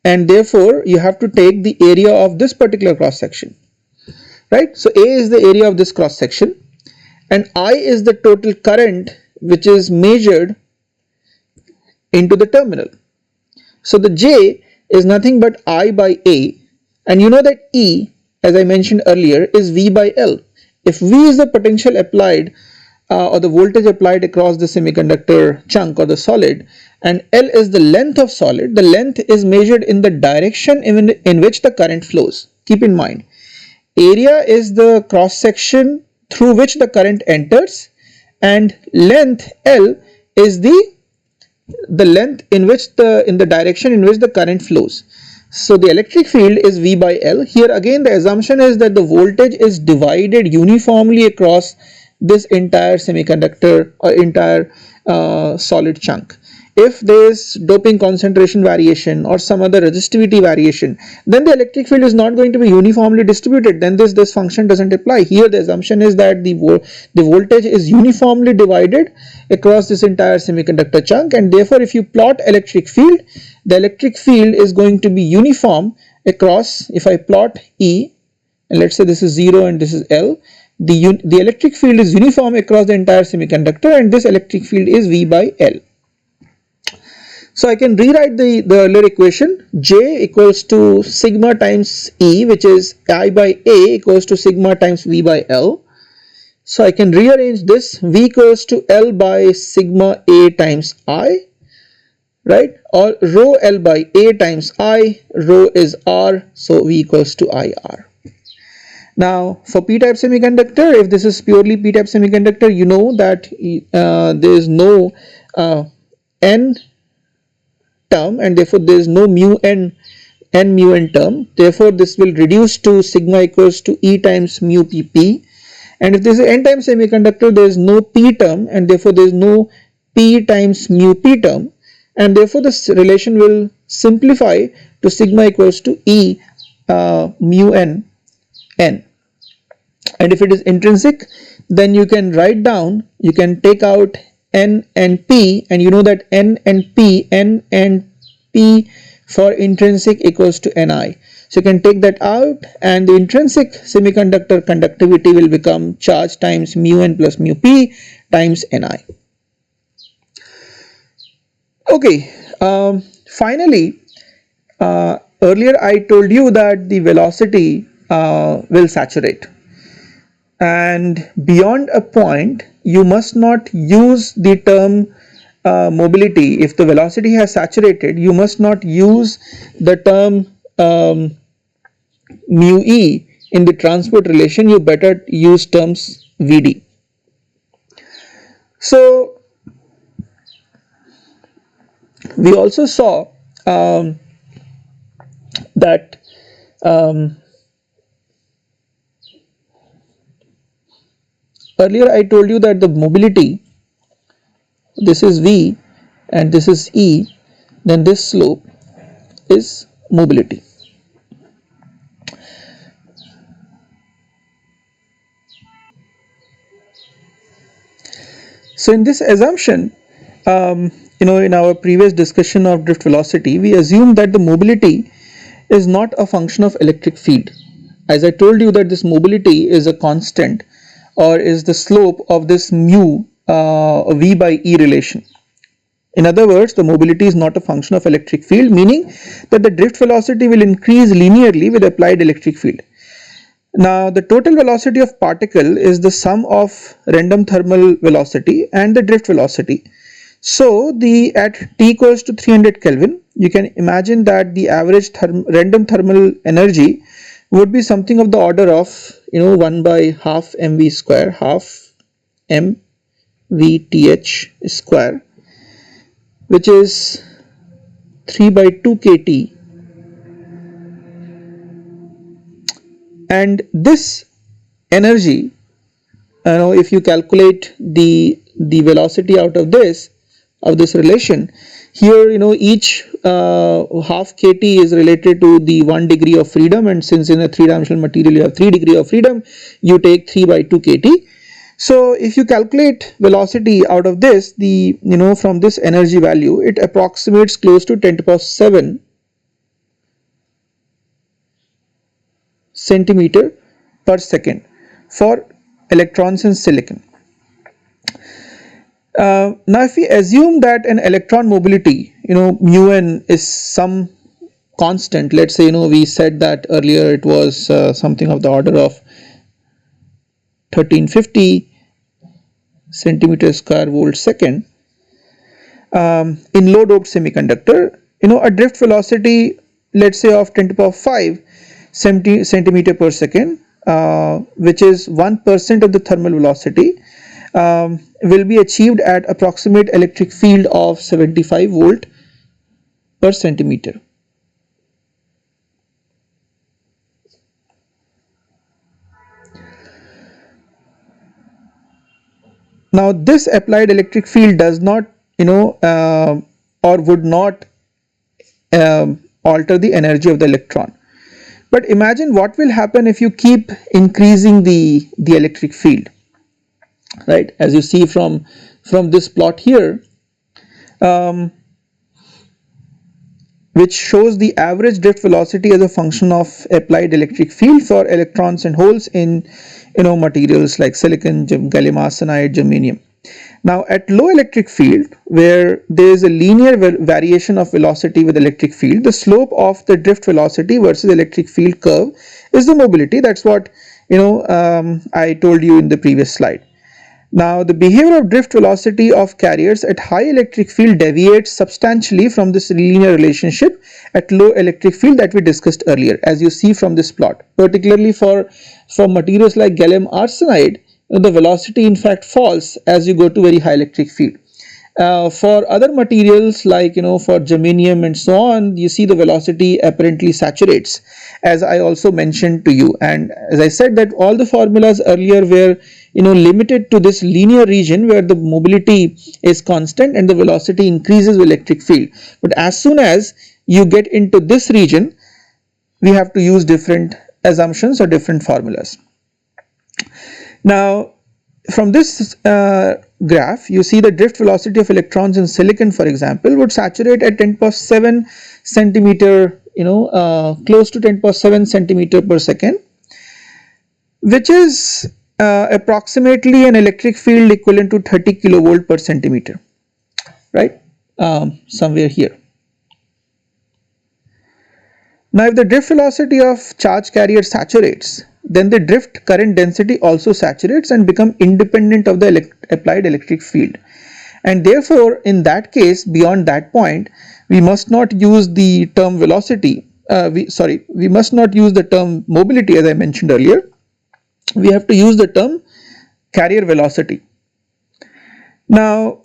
S1: and therefore you have to take the area of this particular cross-section, right? So A is the area of this cross-section, and I is the total current which is measured into the terminal. So the J is nothing but I by A, and you know that E, as I mentioned earlier, is V by L. If V is the potential applied or the voltage applied across the semiconductor chunk or the solid, and L is the length of solid, the length is measured in the direction in which the current flows. Keep in mind, area is the cross section through which the current enters, and length L is the length in the direction in which the current flows. So the electric field is V by L. Here again the assumption is that the voltage is divided uniformly across this entire semiconductor or entire solid chunk. If there is doping concentration variation or some other resistivity variation, then the electric field is not going to be uniformly distributed. Then this function doesn't apply. Here the assumption is that the voltage is uniformly divided across this entire semiconductor chunk, and therefore if you plot electric field, the electric field is going to be uniform across. If I plot E, and let's say this is 0 and this is L, the electric field is uniform across the entire semiconductor, and this electric field is V by L. So I can rewrite the earlier equation. J equals to sigma times E, which is I by A equals to sigma times V by L. So I can rearrange this. V equals to L by sigma A times I, right? Or rho L by A times I, rho is R, so V equals to IR. Now for p-type semiconductor, if this is purely p-type semiconductor, you know that there is no n term, and therefore there is no mu n mu n term. Therefore this will reduce to sigma equals to E times mu pp. And if this is n time semiconductor, there is no p term, and therefore there is no p times mu p term, and therefore this relation will simplify to sigma equals to E mu n n. And if it is intrinsic, then you can write down, you can take out n and p, and you know that n and p for intrinsic equals to ni. So you can take that out, and the intrinsic semiconductor conductivity will become charge times mu n plus mu p times ni. Okay, finally, earlier I told you that the velocity will saturate, and beyond a point you must not use the term mobility. If the velocity has saturated, you must not use the term mu e in the transport relation. You better use terms Vd. So we also saw that earlier I told you that the mobility, this is V and this is E, then this slope is mobility. So in this assumption, in our previous discussion of drift velocity, we assumed that the mobility is not a function of electric field. As I told you that this mobility is a constant, or is the slope of this mu V by E relation. In other words, the mobility is not a function of electric field, meaning that the drift velocity will increase linearly with applied electric field. Now, the total velocity of particle is the sum of random thermal velocity and the drift velocity. So, at T equals to 300 Kelvin, you can imagine that the average random thermal energy would be something of the order of 1 by half mv square, half mvth square, which is 3 by 2 kt, and this energy, if you calculate the velocity out of this relation here, each half kt is related to the 1 degree of freedom, and since in a 3-dimensional material you have 3 degree of freedom, you take 3 by 2 kt. So if you calculate velocity out of this, from this energy value, it approximates close to 10 to the power 7 centimeter per second for electrons in silicon. Now if we assume that an electron mobility, mu n is some constant, let's say, we said that earlier it was something of the order of 1350 centimeter square volt second, in low doped semiconductor, a drift velocity, let's say, of 10 to the power 5 centimeter per second, which is 1% of the thermal velocity, will be achieved at approximate electric field of 75 volt per centimeter. Now this applied electric field does not or would not alter the energy of the electron, but imagine what will happen if you keep increasing the electric field, right? As you see from this plot here, which shows the average drift velocity as a function of applied electric field for electrons and holes in materials like silicon, gallium arsenide, germanium. Now at low electric field, where there is a linear variation of velocity with electric field, the slope of the drift velocity versus electric field curve is the mobility. That's what I told you in the previous slide. Now the behavior of drift velocity of carriers at high electric field deviates substantially from this linear relationship at low electric field that we discussed earlier, as you see from this plot. Particularly for materials like gallium arsenide, the velocity in fact falls as you go to very high electric field. For other materials like for germanium and so on, you see the velocity apparently saturates, as I also mentioned to you. And as I said, that all the formulas earlier were limited to this linear region where the mobility is constant and the velocity increases with electric field. But as soon as you get into this region, we have to use different assumptions or different formulas. Now from this graph, you see the drift velocity of electrons in silicon, for example, would saturate at 10 to the power 7 centimeter, close to 10 to the power 7 centimeter per second, which is approximately an electric field equivalent to 30 kilovolt per centimeter, right? Somewhere here. Now if the drift velocity of charge carrier saturates, then the drift current density also saturates and become independent of the applied electric field, and therefore in that case, beyond that point, we must not use the term velocity, we must not use the term mobility as I mentioned earlier. We have to use the term carrier velocity. Now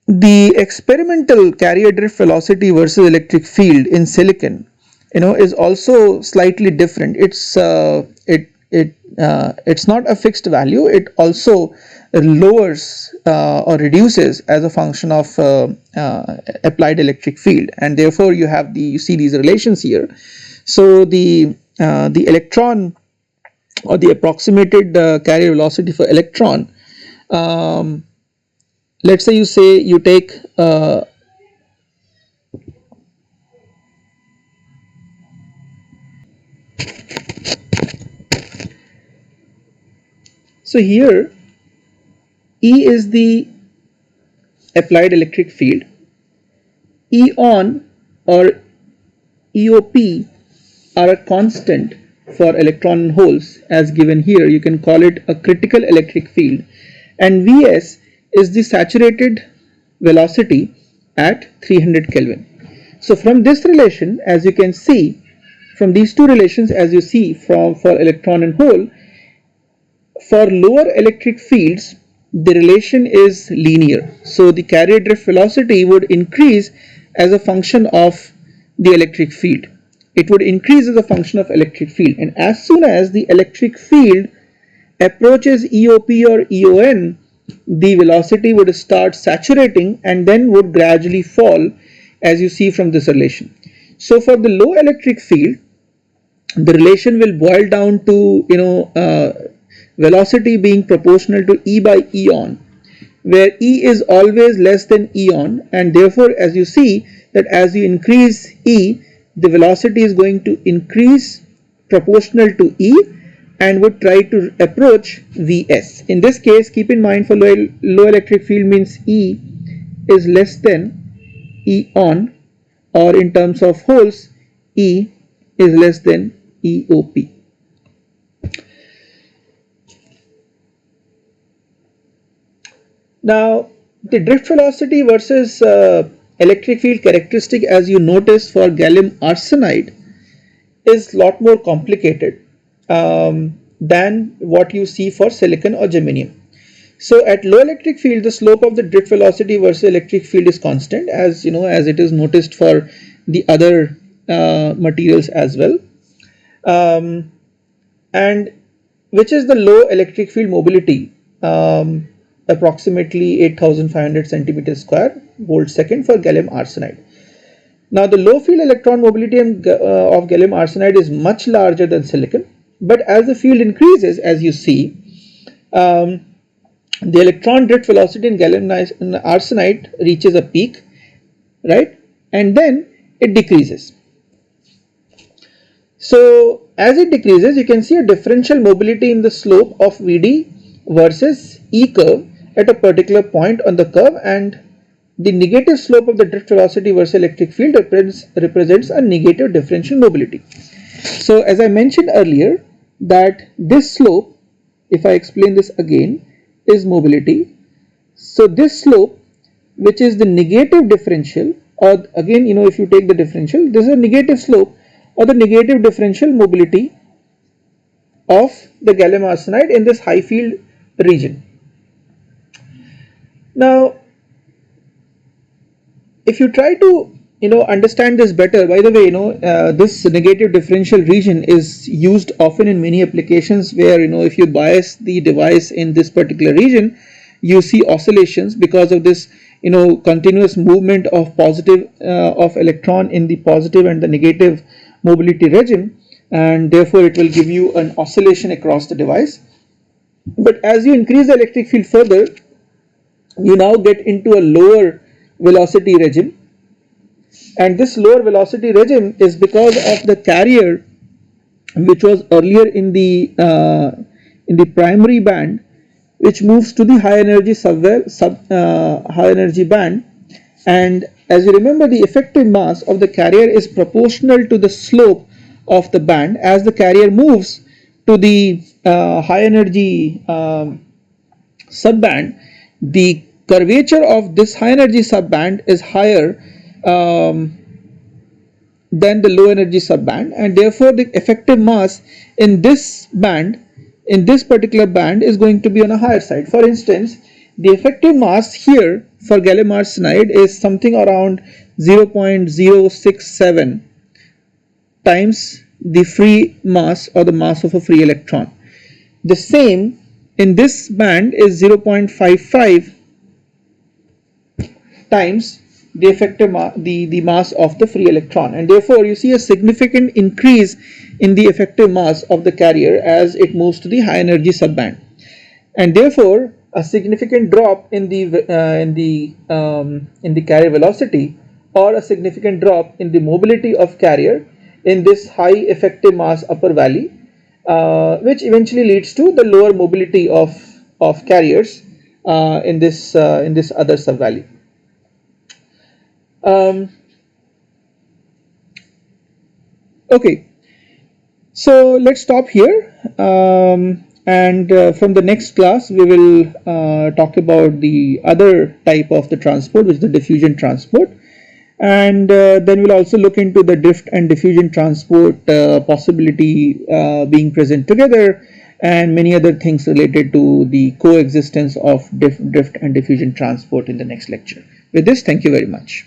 S1: the experimental carrier drift velocity versus electric field in silicon is also slightly different. It's not a fixed value. It also lowers or reduces as a function of applied electric field, and therefore you see these relations here. So the electron, or the approximated carrier velocity for electron, let's say you take so here E is the applied electric field, Eon or EOP are a constant for electron and holes as given here. You can call it a critical electric field, and Vs is the saturated velocity at 300 Kelvin. So from this relation, as you can see, from these two relations, as you see for electron and hole, for lower electric fields the relation is linear. So the carrier drift velocity would increase as a function of the electric field. It would increase as a function of electric field, and as soon as the electric field approaches EOP or EON, the velocity would start saturating and then would gradually fall, as you see from this relation. So for the low electric field, the relation will boil down to velocity being proportional to E by Eon, where E is always less than Eon, and therefore as you see that as you increase E, the velocity is going to increase proportional to E and would try to approach Vs. In this case, keep in mind for low electric field means E is less than Eon, or in terms of holes, E is less than EOP. Now the drift velocity versus electric field characteristic, as you notice for gallium arsenide, is lot more complicated than what you see for silicon or germanium. So at low electric field, the slope of the drift velocity versus electric field is constant, as as it is noticed for the other materials as well, and which is the low electric field mobility, approximately 8500 centimeters square volt second for gallium arsenide. Now the low field electron mobility of gallium arsenide is much larger than silicon, but as the field increases, as you see, the electron drift velocity in gallium arsenide reaches a peak, right, and then it decreases. So as it decreases, you can see a differential mobility in the slope of Vd versus E curve at a particular point on the curve, and the negative slope of the drift velocity versus electric field represents a negative differential mobility. So as I mentioned earlier, that this slope, if I explain this again, is mobility. So this slope, which is the negative differential, or again if you take the differential, this is a negative slope or the negative differential mobility of the gallium arsenide in this high field region. Now if you try to understand this better, by the way, this negative differential region is used often in many applications where if you bias the device in this particular region, you see oscillations because of this continuous movement of positive of electron in the positive and the negative mobility region, and therefore it will give you an oscillation across the device. But as you increase the electric field further, you now get into a lower velocity regime, and this lower velocity regime is because of the carrier which was earlier in the primary band, which moves to the high energy high energy band. And as you remember, the effective mass of the carrier is proportional to the slope of the band. As the carrier moves to the high energy subband, the curvature of this high energy subband is higher than the low energy subband, and therefore the effective mass in this band, in this particular band, is going to be on a higher side. For instance, the effective mass here for gallium arsenide is something around 0.067 times the free mass or the mass of a free electron. The same in this band is 0.55 times the effective the mass of the free electron, and therefore you see a significant increase in the effective mass of the carrier as it moves to the high energy subband, and therefore a significant drop in the carrier velocity, or a significant drop in the mobility of carrier in this high effective mass upper valley, which eventually leads to the lower mobility of carriers in this other subvalley. Okay, so let's stop here, and from the next class we will talk about the other type of the transport, which is the diffusion transport, and then we'll also look into the drift and diffusion transport possibility being present together, and many other things related to the coexistence of drift and diffusion transport in the next lecture. With this, thank you very much.